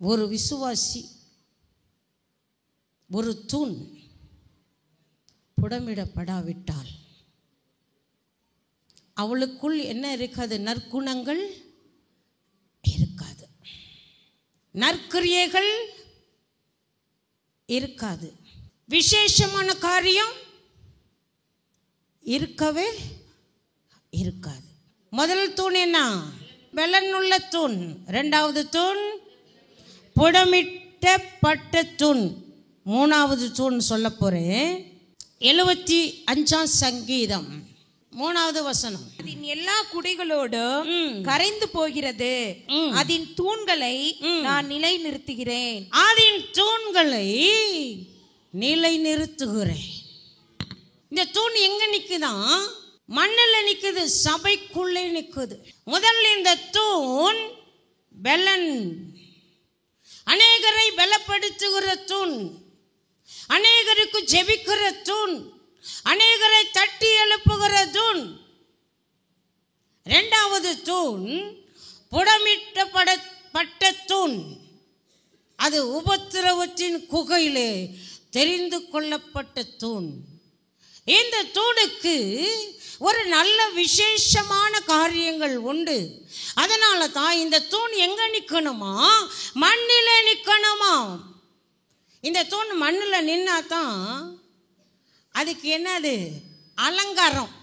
ஒரு விசுவாசி, ஒரு தூண் புடமிடப்படாவிட்டால் அவளுக்குள் என்ன இருக்காது? நற்குணங்கள் இருக்காது, நற்கிரியைகள் இருக்காது, விசேஷமான காரியம் இருக்கவே இருக்காது. முதல் தூண் என்ன? பலனுள்ள தூண். இரண்டாவது தூண் புடமிட்டப்பட்ட தூண். மூணாவது தூண் சொல்ல போறேன். 75ஆம் சங்கீதம் 3வது வசனம். அதன் எல்லா குடிகளோடும் கரைந்து போகிறது, அதன் தூண்களை நான் நிலை நிறுத்துகிறேன். அதன் தூண்களை நிலை நிறுத்துகிறேன். இந்த தூண் எங்க நிக்குதான்? மண்ணில் நிக்குது, சபைக்குள்ளே நிக்குது. முதல்ல இந்த தூண் பலன், அநேகரை பலப்படுத்துகிற தூண், அநேகருக்கு ஜெபிக்கிற தூண், அநேகரை தட்டி எழுப்புகிற தூண். இரண்டாவது தூண் புடமிட்டப்பட்ட தூண். அது உபத்திரவத்தின் குகையிலே தெரிந்து கொள்ளப்பட்ட தூண். இந்த தூணுக்கு ஒரு நல்ல விசேஷமான காரியங்கள் உண்டு. அதனால தான் இந்த தூண் எங்க நிற்கணுமா? மண்ணிலே நிற்கணுமா? இந்த தூண் மண்ணில் நின்னா தான் அதுக்கு என்னது? அலங்காரம்.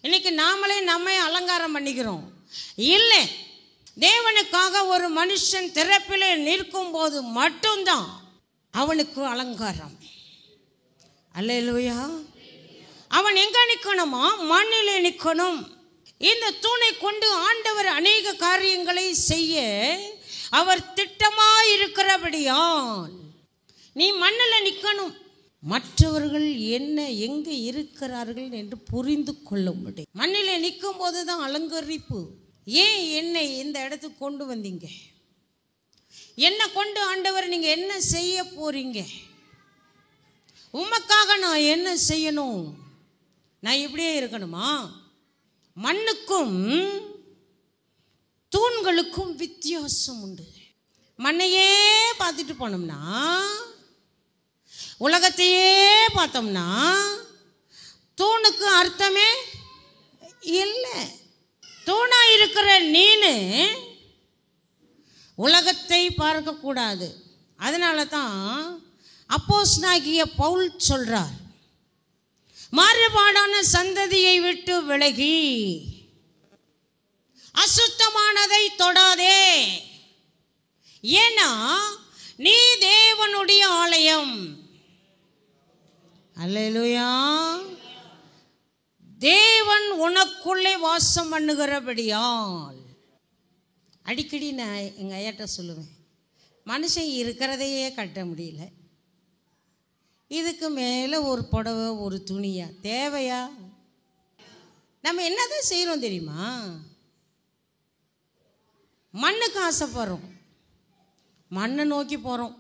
இன்னைக்கு நாமளே நம்மை அலங்காரம் பண்ணிக்கிறோம். இல்லை, தேவனுக்காக ஒரு மனுஷன் திறப்பிலே நிற்கும் போது மட்டும்தான் அவனுக்கு அலங்காரம். அல்லேலூயா. அவன் எங்க நிற்கணுமா? மண்ணிலே நிற்கணும். இந்த தூணை கொண்டு ஆண்டவர் அநேக காரியங்களை செய்ய அவர் திட்டமாயிருக்கிறபடியால் நீ மண்ணில் நிற்கணும். மற்றவர்கள் என்ன எங்கே இருக்கிறார்கள் என்று புரிந்து கொள்ள முடியும். மண்ணிலே நிற்கும் போது தான் அலங்கரிப்பு. ஏன் என்னை இந்த இடத்துக்கு கொண்டு வந்தீங்க? என்ன கொண்டு ஆண்டவர் நீங்கள் என்ன செய்ய போறீங்க? உமக்காக நான் என்ன செய்யணும்? நான் இப்படியே இருக்கணுமா? மண்ணுக்கும் தூண்களுக்கும் வித்தியாசம் உண்டு. மண்ணையே பார்த்துட்டு போனோம்னா, உலகத்தையே பார்த்தோம்னா தூணுக்கு அர்த்தமே இல்லை. தூணா இருக்கிற நீனு உலகத்தை பார்க்கக்கூடாது. அதனால தான் அப்போஸ்தலனாகிய பவுல் சொல்றார், மாறுபாடான சந்ததியை விட்டு விலகி அசுத்தமானதை தொடாதே. ஏன்னா நீ தேவனுடைய ஆலயம். அல்லேலூயா. தேவன் உனக்குள்ளே வாசம் பண்ணுகிறபடியால். அடிக்கடி நான் எங்கள் ஐயாட்ட சொல்லுவேன், மனுஷன் இருக்கிறதையே கட்ட முடியல, இதுக்கு மேலே ஒரு புடவை ஒரு துணியா தேவையா? நம்ம என்னதான் செய்கிறோம் தெரியுமா? மண்ணுக்கு ஆசைப்படுறோம், மண்ணை நோக்கி போகிறோம்,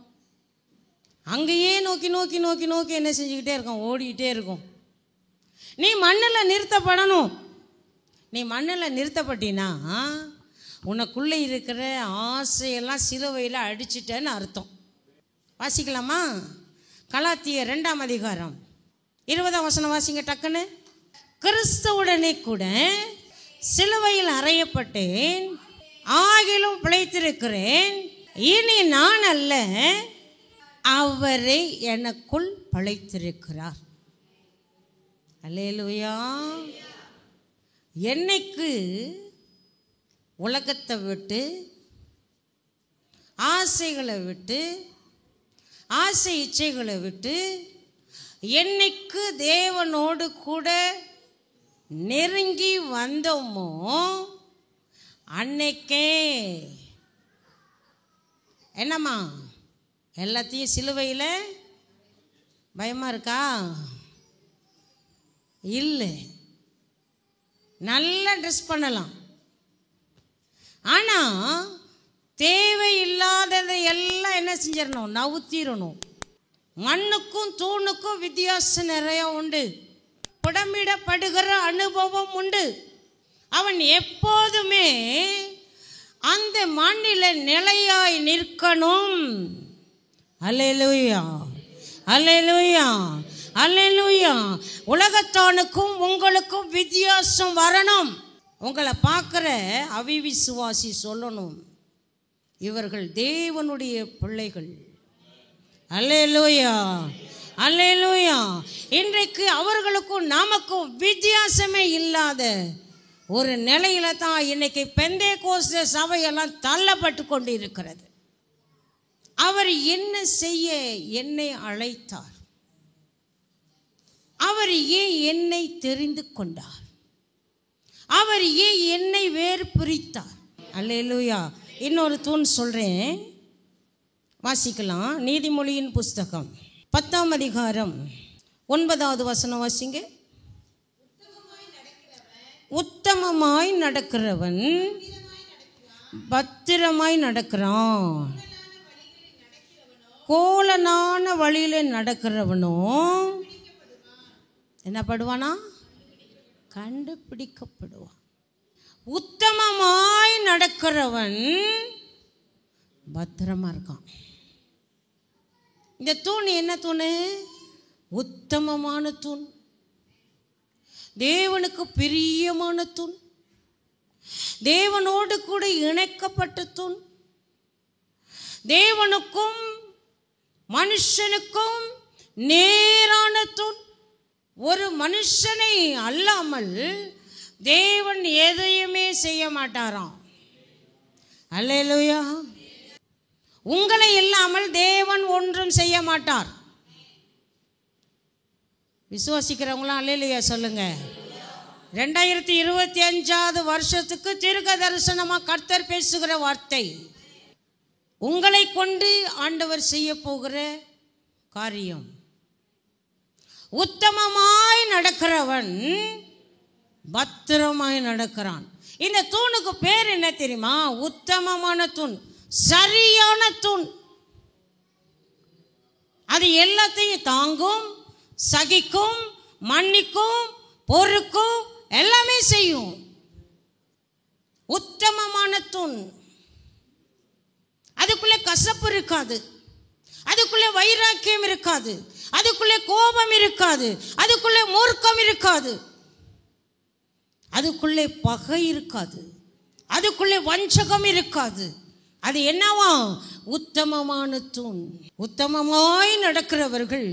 அங்கேயே நோக்கி நோக்கி நோக்கி நோக்கி என்ன செஞ்சுக்கிட்டே இருக்கோம், ஓடிக்கிட்டே இருக்கும். நீ மண்ணில் நிறுத்தப்படணும். நீ மண்ணில் நிறுத்தப்பட்டினா உனக்குள்ளே இருக்கிற ஆசையெல்லாம் சிலுவையில் அடிச்சிட்டேன்னு அர்த்தம். வாசிக்கலாமா? கலாத்தியர் 2ஆம் அதிகாரம் 20ஆம் வசனம் வாசிங்க டக்குன்னு. கிறிஸ்துவுடனே கூட சிலுவையில் அறையப்பட்டேன், ஆகிலும் பிழைத்திருக்கிறேன், இனி நான் அல்ல, அவரை எனக்குள் பிழைத்திருக்கிறார். அல்லேலூயா. என்னைக்கு உலகத்தை விட்டு, ஆசைகளை விட்டு, ஆசை இச்சைகளை விட்டு, என்னைக்கு தேவனோடு கூட நெருங்கி வந்தோமோ அன்னைக்கே என்னம்மா எல்லாத்தையும் சிலுவையில் பயமாக இருக்கா? இல்லை. நல்லா ட்ரெஸ் பண்ணலாம், ஆனால் தேவையில்லாததை எல்லாம் என்ன செஞ்சிடணும், நவுத்திடணும். மண்ணுக்கும் தூணுக்கும் வித்தியாசம் நிறைய உண்டு, புடமிடப்படுகிற அனுபவம் உண்டு. அவன் எப்போதுமே அந்த மண்ணில நிலையாய் நிற்கணும். அல்லேலூயா, அல்லேலூயா, அல்லேலூயா. உலகத்தானுக்கும் உங்களுக்கும் வித்தியாசம் வரணும். உங்களை பார்க்குற அவிவிசுவாசி சொல்லணும், இவர்கள் தேவனுடைய பிள்ளைகள். அல்லேலூயா, அல்லேலூயா. இன்றைக்கு அவர்களுக்கும் நமக்கும் வித்தியாசமே இல்லாத ஒரு நிலையில தான் இன்னைக்கு பெந்தேகோஸ்தே சபையெல்லாம் தள்ளப்பட்டு கொண்டு இருக்கிறது. அவர் என்ன செய்ய என்னை அழைத்தார்? அவர் ஏன் என்னை தெரிந்து கொண்டார்? அவர் ஏன் என்னை வேறு பிரித்தார்? அல்லேலூயா. இன்னொரு தூண் சொல்றேன், வாசிக்கலாம். நீதிமொழியின் புஸ்தகம் 10ஆம் அதிகாரம் 9வது வசனம் வாசிங்க. உத்தமமாய் நடக்கிறவன் பத்திரமாய் நடக்கிறான், கோலனான வழியில நடக்கிறவனோ என்ன படுவானா? கண்டுபிடிக்கப்படுவான். உத்தமமாய் நடக்கிறவன் பத்திரமா இருக்கான். இந்த தூண் என்ன தூண்? உத்தமமான தூண், தேவனுக்கு பிரியமான தூண், தேவனோடு கூட இணைக்கப்பட்ட தூண், தேவனுக்கும் மனுஷனுக்கும் நேரான தூண். ஒரு மனுஷனை அல்லாமல் தேவன் எதையுமே செய்ய மாட்டாராம். அல்லேலூயா. உங்களை இல்லாமல் தேவன் ஒன்றும் செய்ய மாட்டார். விசுவாசிக்கிறவங்களாம் அல்லேலூயா சொல்லுங்க. 2025 வருஷத்துக்கு தீர்க்க தரிசனமாக கர்த்தர் பேசுகிற வார்த்தை, உங்களை கொண்டு ஆண்டவர் செய்ய போகிற காரியம். உத்தமமாய் நடக்கிறவன் பத்திரமாய் நடக்கிறான். இந்த தூணுக்கு பேர் என்ன தெரியுமா? உத்தமமான தூண், சரியான தூண். அது எல்லாத்தையும் தாங்கும், சகிக்கும், மன்னிக்கும், பொறுக்கும், எல்லாமே செய்யும். உத்தமமான தூண். அதுக்குள்ளே கசப்பு இருக்காது, அதுக்குள்ளே வைராக்கியம் இருக்காது, அதுக்குள்ளே கோபம் இருக்காது, அதுக்குள்ளே மூர்க்கம் இருக்காது, அதுக்குள்ளே பகை இருக்காது, அதுக்குள்ளே வஞ்சகம் இருக்காது. அது என்னவா? உத்தமமான தூண். உத்தமமாய் நடக்கிறவர்கள்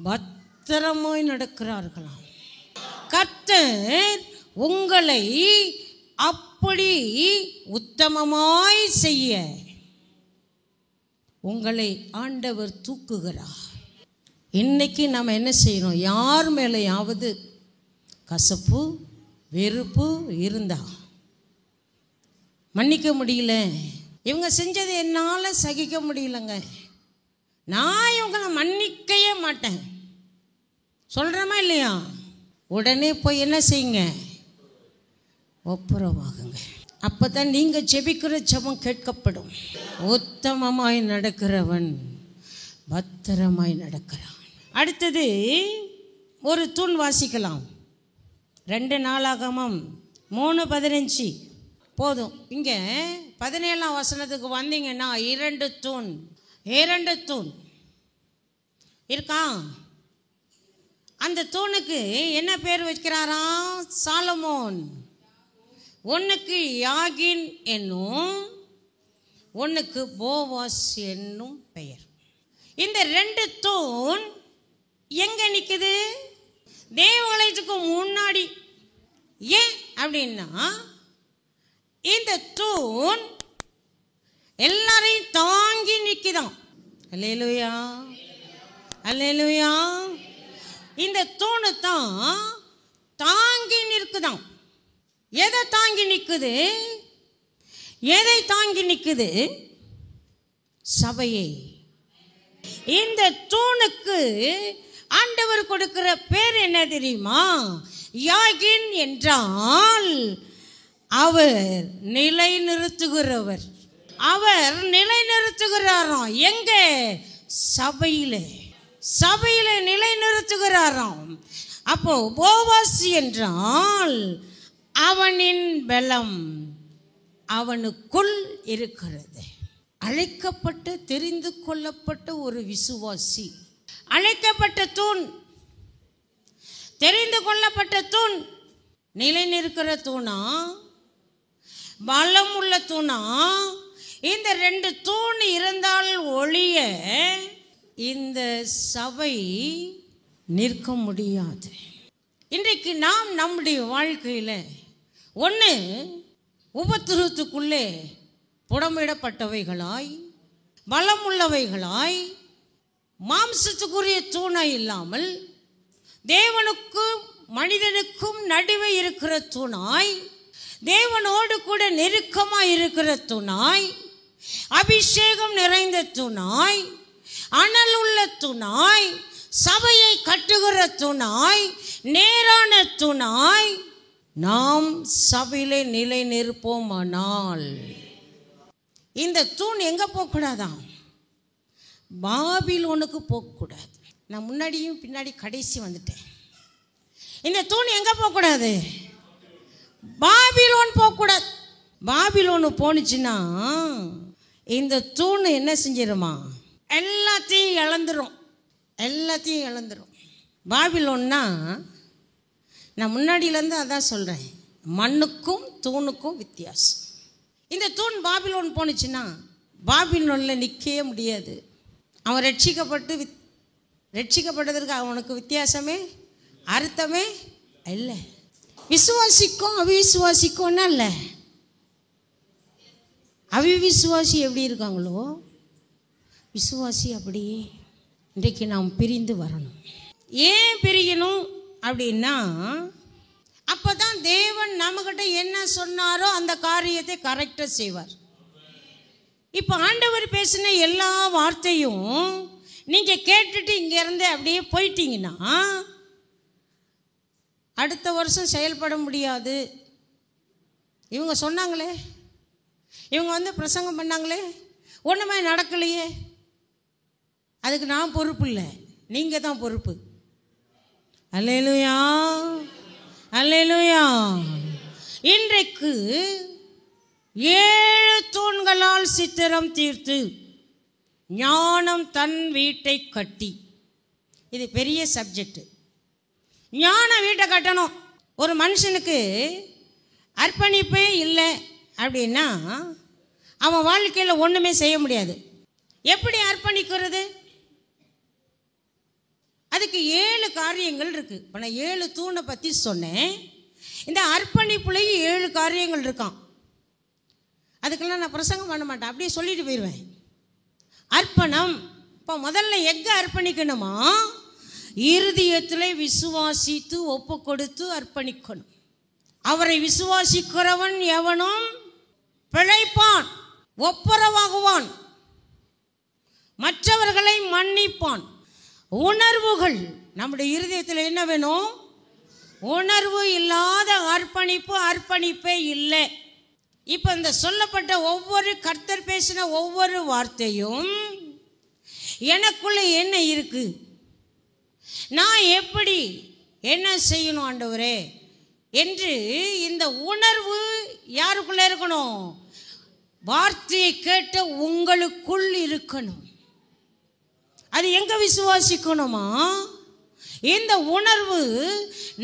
பத்திரமாய் நடக்கிறார்களாம். கர்த்தர் உங்களை அப்படி உத்தமமாய் செய்ய உங்களை ஆண்டவர் தூக்குகிறார். இன்னைக்கு நம்ம என்ன செய்யணும்? யார் மேலேயாவது கசப்பு வெறுப்பு இருந்தா மன்னிக்க முடியல. இவங்க செஞ்சது என்னால் சகிக்க முடியலங்க, நான் இவங்களை மன்னிக்கவே மாட்டேன் சொல்கிறோமா இல்லையா? உடனே போய் என்ன செய்யுங்க, ஒப்புரவாகுங்க. அப்போ தான் நீங்கள் ஜெபிக்கிற ஜெபம் கேட்கப்படும். உத்தமமாய் நடக்கிறவன் பத்திரமாய் நடக்கிறான். அடுத்தது ஒரு தூண் வாசிக்கலாம். 2 நாளாகமம் 3:15 போதும். இங்கே 17ஆம் வசனத்துக்கு வந்தீங்கன்னா 2 தூண் இருக்கா. அந்த தூணுக்கு என்ன பேர் வைக்கிறாராம் சாலமோன்? ஒன்றுக்கு யாகின் என்னும், ஒன்றுக்கு போவாஸ் என்னும் பெயர். இந்த 2 தூண் எங்கே நிற்குது? தேவாலயத்துக்கு முன்னாடி. ஏன் அப்படின்னா இந்த தூண் எல்லாரையும் தாங்கி நிற்குதான். அல்லேலூயா, அல்லேலூயா. இந்த தூணு தான் தாங்கி நிற்குதான். எதை தாங்கி நிற்குது? எதை தாங்கி நிற்குது? சபையை. இந்த தூணுக்கு ஆண்டவர் கொடுக்கிற பேர் என்ன தெரியுமா? யாகின் என்றால் அவர் நிலை நிறுத்துகிறவர். அவர் நிலை நிறுத்துகிறாராம். எங்க? சபையிலே. சபையிலே நிலை நிறுத்துகிறாராம். அப்போ போவாஸ் என்றால் அவனின் பலம் அவனுக்குள் இருக்கிறது. அழைக்கப்பட்டு தெரிந்து கொள்ளப்பட்ட ஒரு விசுவாசி, அழைக்கப்பட்ட தூண், தெரிந்து கொள்ளப்பட்ட தூண், நிலை நிற்கிற தூணா, பலம் உள்ள தூணா? இந்த 2 தூண் இருந்தால் ஒழிய இந்த சபை நிற்க முடியாது. இன்றைக்கு நாம் நம்முடைய வாழ்க்கையில் ஒன்று உபத்திரத்துக்குள்ளே புடமிடப்பட்டவைகளாய், பலம் உள்ளவைகளாய், மாம்சத்துக்குரிய தூணாய் இல்லாமல் தேவனுக்கும் மனிதனுக்கும் நடுவே இருக்கிற தூணாய், தேவனோடு கூட நெருக்கமாய் இருக்கிற தூணாய், அபிஷேகம் நிறைந்த தூணாய், அனல் உள்ள தூணாய், சபையை கட்டுகிற தூணாய், நேரான தூணாய் நாம் சபையிலே நிலை நிற்போமானால் இந்த தூண் எங்கே போகக்கூடாதான்? பாபிலோனுக்கு போகக்கூடாது. நான் முன்னாடியும் பின்னாடி கடைசி வந்துட்டேன். இந்த தூண் எங்கே போகக்கூடாது? பாபிலோன் போகக்கூடாது. பாபிலோனு போனுச்சுன்னா இந்த தூண் என்ன செஞ்சிருமா? எல்லாத்தையும் இழந்துரும், எல்லாத்தையும் இழந்துரும். பாபிலோன்னா நான் முன்னாடியிலேருந்து அதான் சொல்கிறேன், மண்ணுக்கும் தூணுக்கும் வித்தியாசம். இந்த தூண் பாபிலோன் போனுச்சுன்னா பாபிலோனில் நிற்கவே முடியாது. அவன் ரட்சிக்கப்பட்டதற்கு அவனுக்கு வித்தியாசமே அர்த்தமே இல்லை. விசுவாசிக்கும் அவிசுவாசிக்கும்னா இல்லை. அவிவிசுவாசி எப்படி இருக்காங்களோ விசுவாசி அப்படியே. இன்றைக்கு நாம் பிரிந்து வரணும். ஏன் பிரியணும் அப்படின்னா, அப்போ தான் தேவன் நம்மகிட்ட என்ன சொன்னாரோ அந்த காரியத்தை கரெக்டாக செய்வார். இப்போ ஆண்டவர் பேசின எல்லா வார்த்தையும் நீங்கள் கேட்டுட்டு இங்கேருந்து அப்படியே போயிட்டீங்கன்னா அடுத்த வருஷம் செயல்பட முடியாது. இவங்க சொன்னாங்களே, இவங்க வந்து பிரசங்கம் பண்ணாங்களே, ஒன்றுமே நடக்கலையே, அதுக்கு நான் பொறுப்பு இல்லை, நீங்கள் தான் பொறுப்பு. அல்லேலூயா, அல்லேலூயா. இன்றைக்கு 7 தூண்களால் சித்திரம் தீர்த்து ஞானம் தன் வீட்டை கட்டி. இது பெரிய சப்ஜெக்ட். ஞான வீட்டை கட்டணும். ஒரு மனுஷனுக்கு அர்ப்பணிப்பே இல்லை அப்படின்னா அவன் வாழ்க்கையில் ஒன்றுமே செய்ய முடியாது. எப்படி அர்ப்பணிக்கிறது? அதுக்கு 7 காரியங்கள் இருக்குது. இப்போ நான் 7 தூணை பற்றி சொன்னேன். இந்த அர்ப்பணிப்புலேயும் 7 காரியங்கள் இருக்கான். அதுக்கெல்லாம் நான் பிரசங்கம் பண்ண மாட்டேன், அப்படியே சொல்லிட்டு போயிடுவேன். அர்ப்பணம். இப்போ முதல்ல எங்கே அர்ப்பணிக்கணுமா? இருதயத்திலே விசுவாசித்து ஒப்பு கொடுத்து அர்ப்பணிக்கணும். அவரை விசுவாசிக்கிறவன் எவனும் பிழைப்பான், ஒப்புரவாகுவான், மற்றவர்களை மன்னிப்பான். உணர்வுகள் நம்முடைய இருதயத்தில் என்ன வேணும்? உணர்வு இல்லாத அர்ப்பணிப்பே இல்லை. இப்போ இந்த சொல்லப்பட்ட ஒவ்வொரு கர்த்தர் பேசின ஒவ்வொரு வார்த்தையும் எனக்குள்ள என்ன இருக்கு, நான் எப்படி என்ன செய்யணும் ஆண்டவரே என்று இந்த உணர்வு யாருக்குள்ள இருக்கணும்? வார்த்தையை கேட்ட உங்களுக்குள் இருக்கணும். அது எங்க விசுவாசிக்கணுமா? இந்த உணர்வு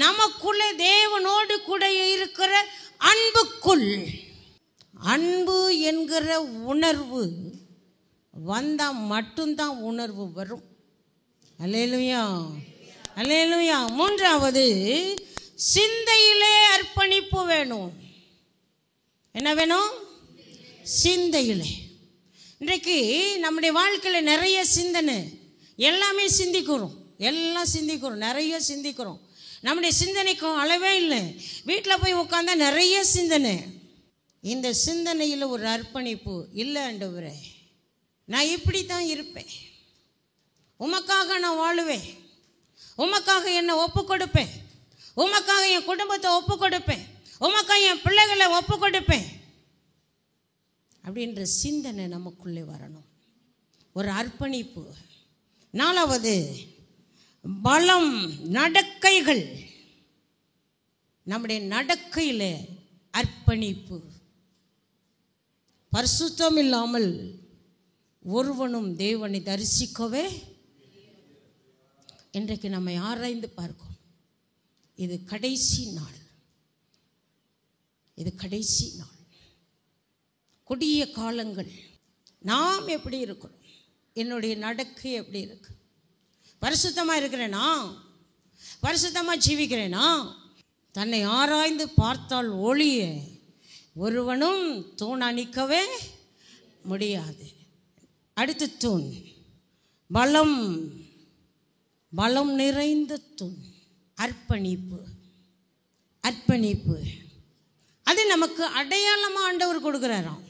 நமக்குள்ளே தேவனோடு கூட இருக்கிற அன்புக்குள். அன்பு என்கிற உணர்வு வந்தால் மட்டும்தான் உணர்வு வரும். அல்லேலூயா, அல்லேலூயா. மூன்றாவது, சிந்தையிலே அர்ப்பணிப்பு வேணும். என்ன வேணும்? சிந்தையிலே. இன்றைக்கு நம்முடைய வாழ்க்கையில் நிறைய சிந்தனை, எல்லாமே சிந்திக்கிறோம், எல்லாம் சிந்திக்கிறோம், நிறைய சிந்திக்கிறோம். நம்முடைய சிந்தனைக்கும் அளவே இல்லை. வீட்டில் போய் உட்காந்தா நிறைய சிந்தனை. இந்த சிந்தனையில் ஒரு அர்ப்பணிப்பு இல்லை. ஆண்டவரே, நான் இப்படி தான் இருப்பேன், உமக்காக நான் வாழுவேன், உமக்காக என்னை ஒப்பு கொடுப்பேன், உமக்காக என் குடும்பத்தை ஒப்பு கொடுப்பேன், உமக்காக என் பிள்ளைகளை ஒப்பு கொடுப்பேன் அப்படின்ற சிந்தனை நமக்குள்ளே வரணும், ஒரு அர்ப்பணிப்பு. நாலாவது, பலம், நடக்கைகள். நம்முடைய நடக்கையில் அர்ப்பணிப்பு. பரிசுத்தம் இல்லாமல் ஒருவனும் தேவனை தரிசிக்கவே. இன்றைக்கு நம்மை ஆராய்ந்து பார்க்கும். இது கடைசி நாள், இது கடைசி நாள், கொடிய காலங்கள். நாம் எப்படி இருக்கிறோம்? என்னுடைய நடக்கை எப்படி இருக்கு? பரிசுத்தமாக இருக்கிறேனா? பரிசுத்தமாக ஜீவிக்கிறேனா? தன்னை ஆராய்ந்து பார்த்தால் ஒளிய ஒருவனும் தூண் அணிக்கவே முடியாது. அடுத்த தூண் பலம், பலம் நிறைந்த தூண் அர்ப்பணிப்பு. அர்ப்பணிப்பு அது நமக்கு அடையாளமாக ஆண்டவர் கொடுக்குறாராம்.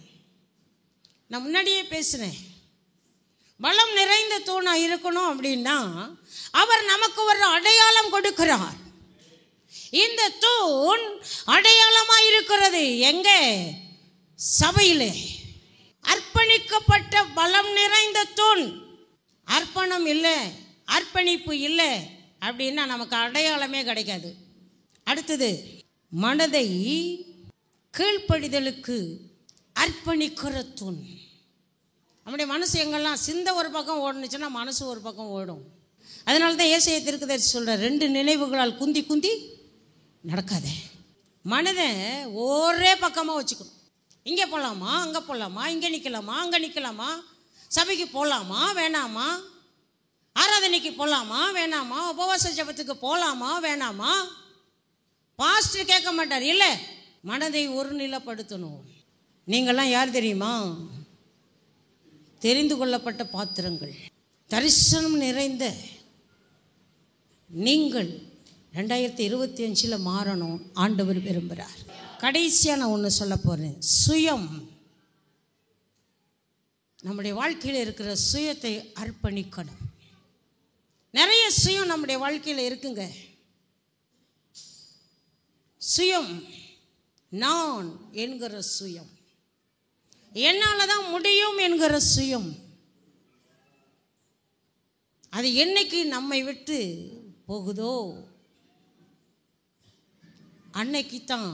நான் முன்னாடியே பேசுகிறேன். பலம் நிறைந்த தூணாக இருக்கணும் அப்படின்னா அவர் நமக்கு ஒரு அடையாளம் கொடுக்கிறார். இந்த தூண் அடையாளமாக இருக்கிறது எங்கே? சபையிலே. அர்ப்பணிக்கப்பட்ட பலம் நிறைந்த தூண். அர்ப்பணம் இல்லை, அர்ப்பணிப்பு இல்லை அப்படின்னா நமக்கு அடையாளமே கிடைக்காது. அடுத்தது, மனதை கீழ்ப்படிதலுக்கு அர்ப்பணிக்கிற தூண். நம்முடைய மனசு எங்கெல்லாம் சிந்த ஒரு பக்கம் ஓடுனுச்சுன்னா மனசு ஒரு பக்கம் ஓடும். அதனால தான் ஏசாயா தீர்க்கதரிசி சொல்கிறார், 2 நினைவுகளால் குந்தி குந்தி நடக்காத. மனதை ஒரே பக்கமாக வச்சுக்கணும். இங்கே போகலாமா, அங்கே போகலாமா, இங்கே நிற்கலாமா, அங்கே நிற்கலாமா, சபைக்கு போகலாமா வேணாமா, ஆராதனைக்கு போகலாமா வேணாமா, உபவாச ஜபத்துக்கு போகலாமா வேணாமா. பாஸ்டர் கேட்க மாட்டார், இல்லை, மனதை ஒரு நிலைப்படுத்தணும். நீங்கள்லாம் யார் தெரியுமா? தெரிந்து கொள்ளப்பட்ட பாத்திரங்கள். தரிசனம் நிறைந்த நீங்கள் 2025 மாறணும் ஆண்டவர் விரும்புகிறார். கடைசியாக நான் ஒன்று சொல்ல போகிறேன். சுயம். நம்முடைய வாழ்க்கையில் இருக்கிற சுயத்தை அர்ப்பணிக்கணும். நிறைய சுயம் நம்முடைய வாழ்க்கையில் இருக்குங்க. சுயம், நான் என்கிற சுயம், என்னால் தான் முடியும் என்கிற சுயம். அது என்னைக்கு நம்மை விட்டு போகுதோ அன்னைக்கு தான்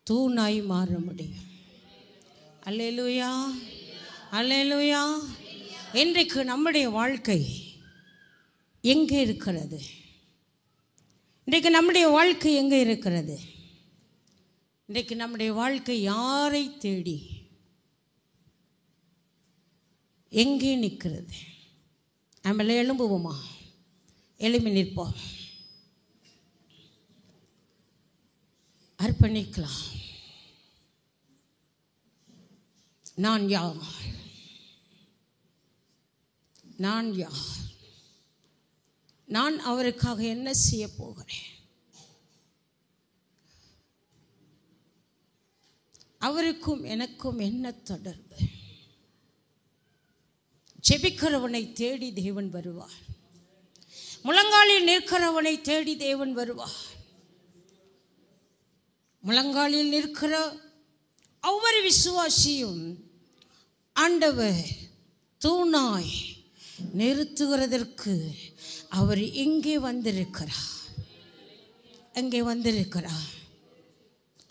தூணாய் மாற முடியும். அல்லேலூயா, அல்லேலூயா. இன்றைக்கு நம்முடைய வாழ்க்கை எங்கே இருக்கிறது? இன்றைக்கு நம்முடைய வாழ்க்கை எங்கே இருக்கிறது? இன்றைக்கு நம்முடைய வாழ்க்கை யாரை தேடி எங்கே நிற்கிறது? நம்மள எழும்புவோமா? எழுப்பி நிற்போம், அர்ப்பணிக்கலாம். நான் யார்? நான் யார்? நான் அவருக்காக என்ன செய்ய போகிறேன்? அவருக்கும் எனக்கும் என்ன தொடர்பு? ஜெபிக்கிறவனை தேடி தேவன் வருவார். முழங்காலில் நிற்கிறவனை தேடி தேவன் வருவார். முழங்காலில் நிற்கிற ஒவ்வொரு விசுவாசியும் ஆண்டவர் தூணாய் நிறுத்துகிறதற்கு அவர் இங்கே வந்திருக்கிறார். அங்கே வந்திருக்கிறார்.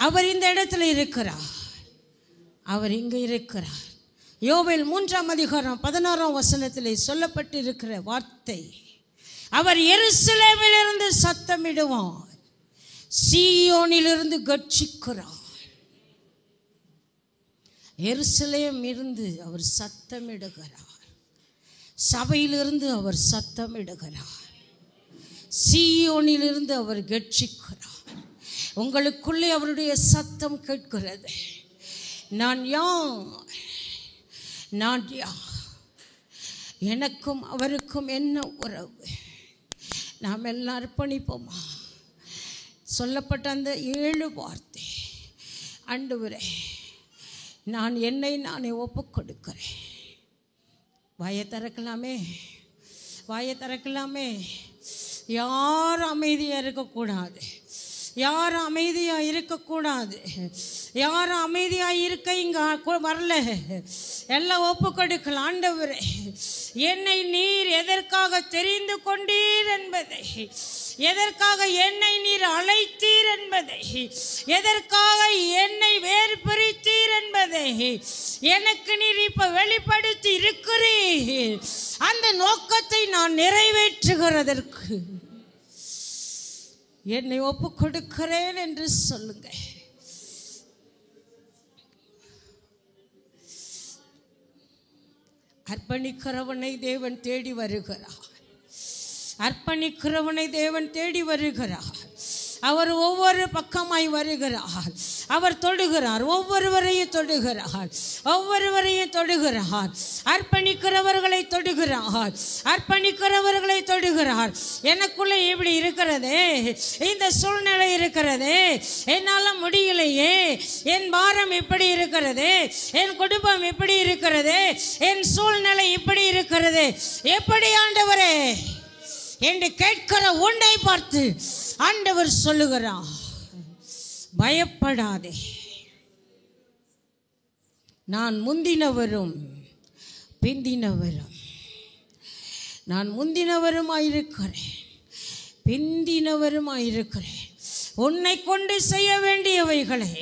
அவர் இந்த இடத்துல இருக்கிறார். அவர் இங்கே இருக்கிறார். யோவேல் 3:16 சொல்லப்பட்டு இருக்கிற வார்த்தை, அவர் எருசலேமிலிருந்து சத்தமிடுவார், சீயோனிலிருந்து கர்ஜிக்கிறார். எருசலேம் இருந்து அவர் சத்தமிடுகிறார். சபையிலிருந்து அவர் சத்தமிடுகிறார். சீயோனிலிருந்து அவர் கர்ஜிக்கிறார். உங்களுக்குள்ளே அவருடைய சத்தம் கேட்கிறது. நான் யார்? நான் யார்? எனக்கும் அவருக்கும் என்ன உறவு? நாம் எல்லாம் அர்ப்பணிப்போமா? சொல்லப்பட்ட அந்த 7 வார்த்தை, ஆண்டவரே நான் என்னை நானே ஒப்புக் கொடுக்கிறேன். வாயை திறக்கலாமே, வாயை திறக்கலாமே. யாரும் அமைதியாக இருக்கக்கூடாது. யாரும் அமைதியாக இருக்கக்கூடாது. யாரும் அமைதியாக இருக்க இங்கே வரல. எல்லாம் ஒப்பு கொடுக்கலாம். ஆண்டவரே என்னை நீர் எதற்காக தெரிந்து கொண்டீர் என்பதை, எதற்காக என்னை நீர் அழைத்தீர் என்பதை, எதற்காக என்னை வேறு பிரித்தீர் என்பதை எனக்கு நீர் இப்ப வெளிப்படுத்தி இருக்கிறீர். அந்த நோக்கத்தை நான் நிறைவேற்றுகிறதற்கு என்னை ஒப்பு கொடுக்கிறேன் என்று சொல்லுங்க. அர்ப்பணிக்கிறவனை தேவன் தேடி வருகிறார். அர்ப்பணிக்கிறவனை தேவன் தேடி வருகிறார். அவர் ஒவ்வொரு பக்கமாய் வருகிறார். அவர் தொடுகிறார். ஒவ்வொருவரையும் தொடுகிறார். ஒவ்வொருவரையும் தொடுகிறார். அர்ப்பணிக்கிறவர்களை தொடுகிறார். அர்ப்பணிக்கிறவர்களை தொடுகிறார். எனக்குள்ளே இப்படி இருக்கிறதே, இந்த சூழ்நிலை இருக்கிறதே, என்னால் முடியலையே, என் பாரம் இப்படி இருக்கிறது, என் குடும்பம் இப்படி இருக்கிறது, என் சூழ்நிலை இப்படி இருக்கிறது, எப்படி ஆண்டவரே என்று கேட்கிற உன்னை பார்த்து ஆண்டவர் சொல்லுகிறார், பயப்படாதே, நான் முந்தினவரும் பிந்தினவரும், நான் முந்தினவருமாயிருக்கிறேன், பிந்தினவருமாயிருக்கிறேன். உன்னை கொண்டு செய்ய வேண்டியவைகளை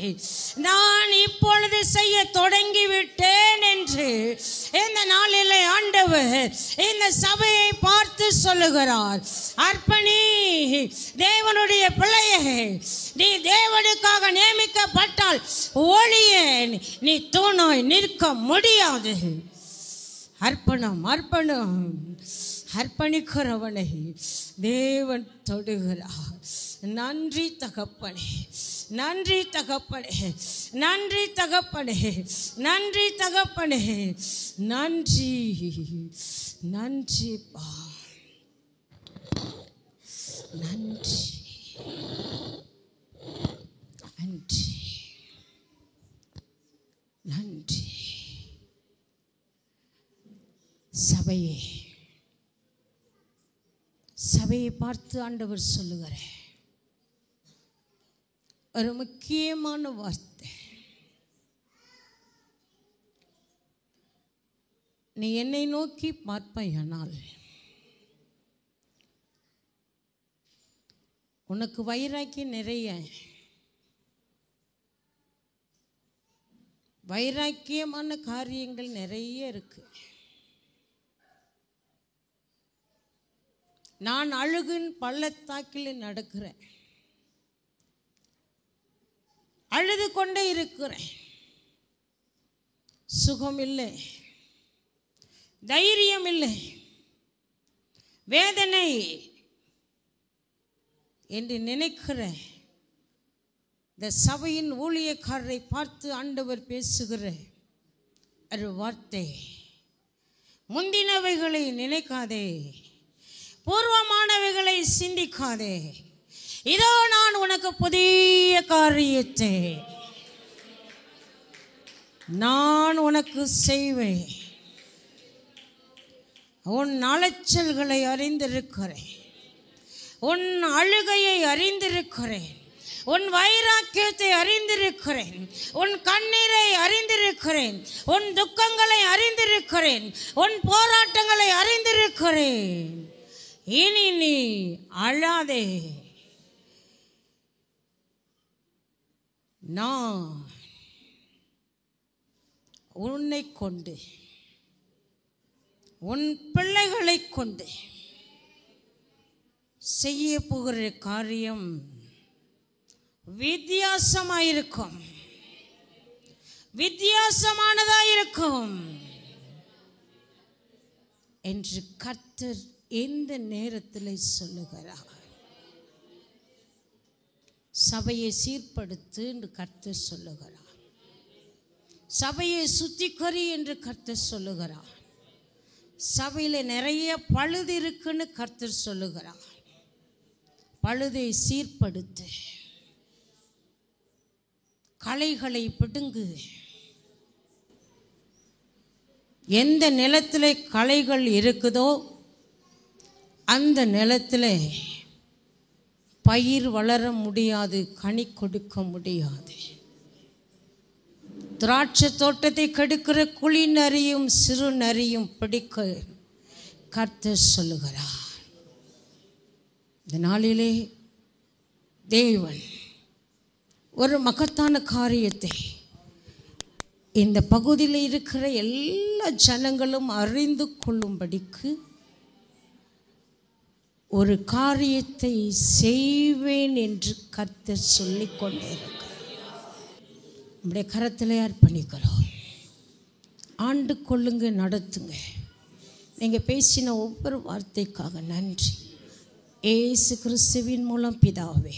நான் இப்பொழுது செய்ய தொடங்கிவிட்டேன் என்று இந்த நாளிலே ஆண்டவர் இந்த சபையை பார்த்து சொல்லுகிறார். அர்ப்பணி, தேவனுடைய பிள்ளையே, நீ தேவனுக்காக நியமிக்கப்பட்டால் ஒளியே நீ தூணாய் நிற்க முடியாது. அர்ப்பணம், அர்ப்பணம். அர்ப்பணிக்கிறவனை தேவன் தொடுகிறார். நன்றி தகப்பனே, நன்றி தகப்பனே, நன்றி தகப்பனே, நன்றி தகப்பனே, நன்றி, நன்றிப்பா, நன்றி, நன்றி, நன்றி. சபையே, சபையை பார்த்து ஆண்டவர் சொல்லுகிறேன் ஒரு முக்கியமான வார்த்தை. நீ என்னை நோக்கி பார்ப்பாயானால் உனக்கு வைராக்கியம் நிறைய, வைராக்கியமான காரியங்கள் நிறைய இருக்கு. நான் அழுகின் பள்ளத்தாக்கில் நடக்கிறேன், அழுது கொண்டே இருக்கிறேன், சுகம் இல்லை, தைரியம் இல்லை, வேதனை என்று நினைக்கிற இந்த சபையின் ஊழியக்காரரை பார்த்து ஆண்டவர் பேசுகிற ஒரு வார்த்தை, முந்தினவைகளை நினைக்காதே, பூர்வமானவைகளை சிந்திக்காதே. இதோ நான் உனக்கு புதிய காரியத்தை நான் உனக்கு செய்வேன். உன் அலைச்சல்களை அறிந்திருக்கிறேன், உன் அழுகையை அறிந்திருக்கிறேன், உன் வைராக்கியத்தை அறிந்திருக்கிறேன், உன் கண்ணீரை அறிந்திருக்கிறேன், உன் துக்கங்களை அறிந்திருக்கிறேன், உன் போராட்டங்களை அறிந்திருக்கிறேன். இனி நீ அழாதே. நான் உன்னை கொண்டு உன் பிள்ளைகளை கொண்டு செய்ய போகிற காரியம் வித்தியாசமாயிருக்கும், வித்தியாசமானதாயிருக்கும் என்று கர்த்தர் இந்த நேரத்தில் சொல்லுகிறார். சபையை சீர்படுத்து என்று கர்த்தர் சொல்லுகிறார். சபையை சுத்திகரி என்று கர்த்தர் சொல்லுகிறார். சபையில் நிறைய பழுது இருக்குன்னு கர்த்தர் சொல்லுகிறார். பழுதை சீர்படுத்து, களைகளை பிடுங்கு. எந்த நிலத்தில் களைகள் இருக்குதோ அந்த நிலத்தில் பயிர் வளர முடியாது, கனி கொடுக்க முடியாது. திராட்சை தோட்டத்தை கெடுக்கிற குழி நரியும் சிறு நரியும் பிடிக்க கர்த்தர் சொல்லுகிறார். இந்த நாளிலே தேவன் ஒரு மகத்தான காரியத்தை இந்த பகுதியில் இருக்கிற எல்லா ஜனங்களும் அறிந்து கொள்ளும்படிக்கு ஒரு காரியத்தை செய்வேன் என்று கர்த்தர் சொல்லிக் கொண்டிருக்கிறார். நம்முடைய கரத்திலே அர்ப்பணிக்கிறோம். ஆண்டு கொள்ளுங்க, நடத்துங்க. நீங்கள் பேசின ஒவ்வொரு வார்த்தைக்காக நன்றி. இயேசு கிறிஸ்துவின் மூலம் பிதாவே.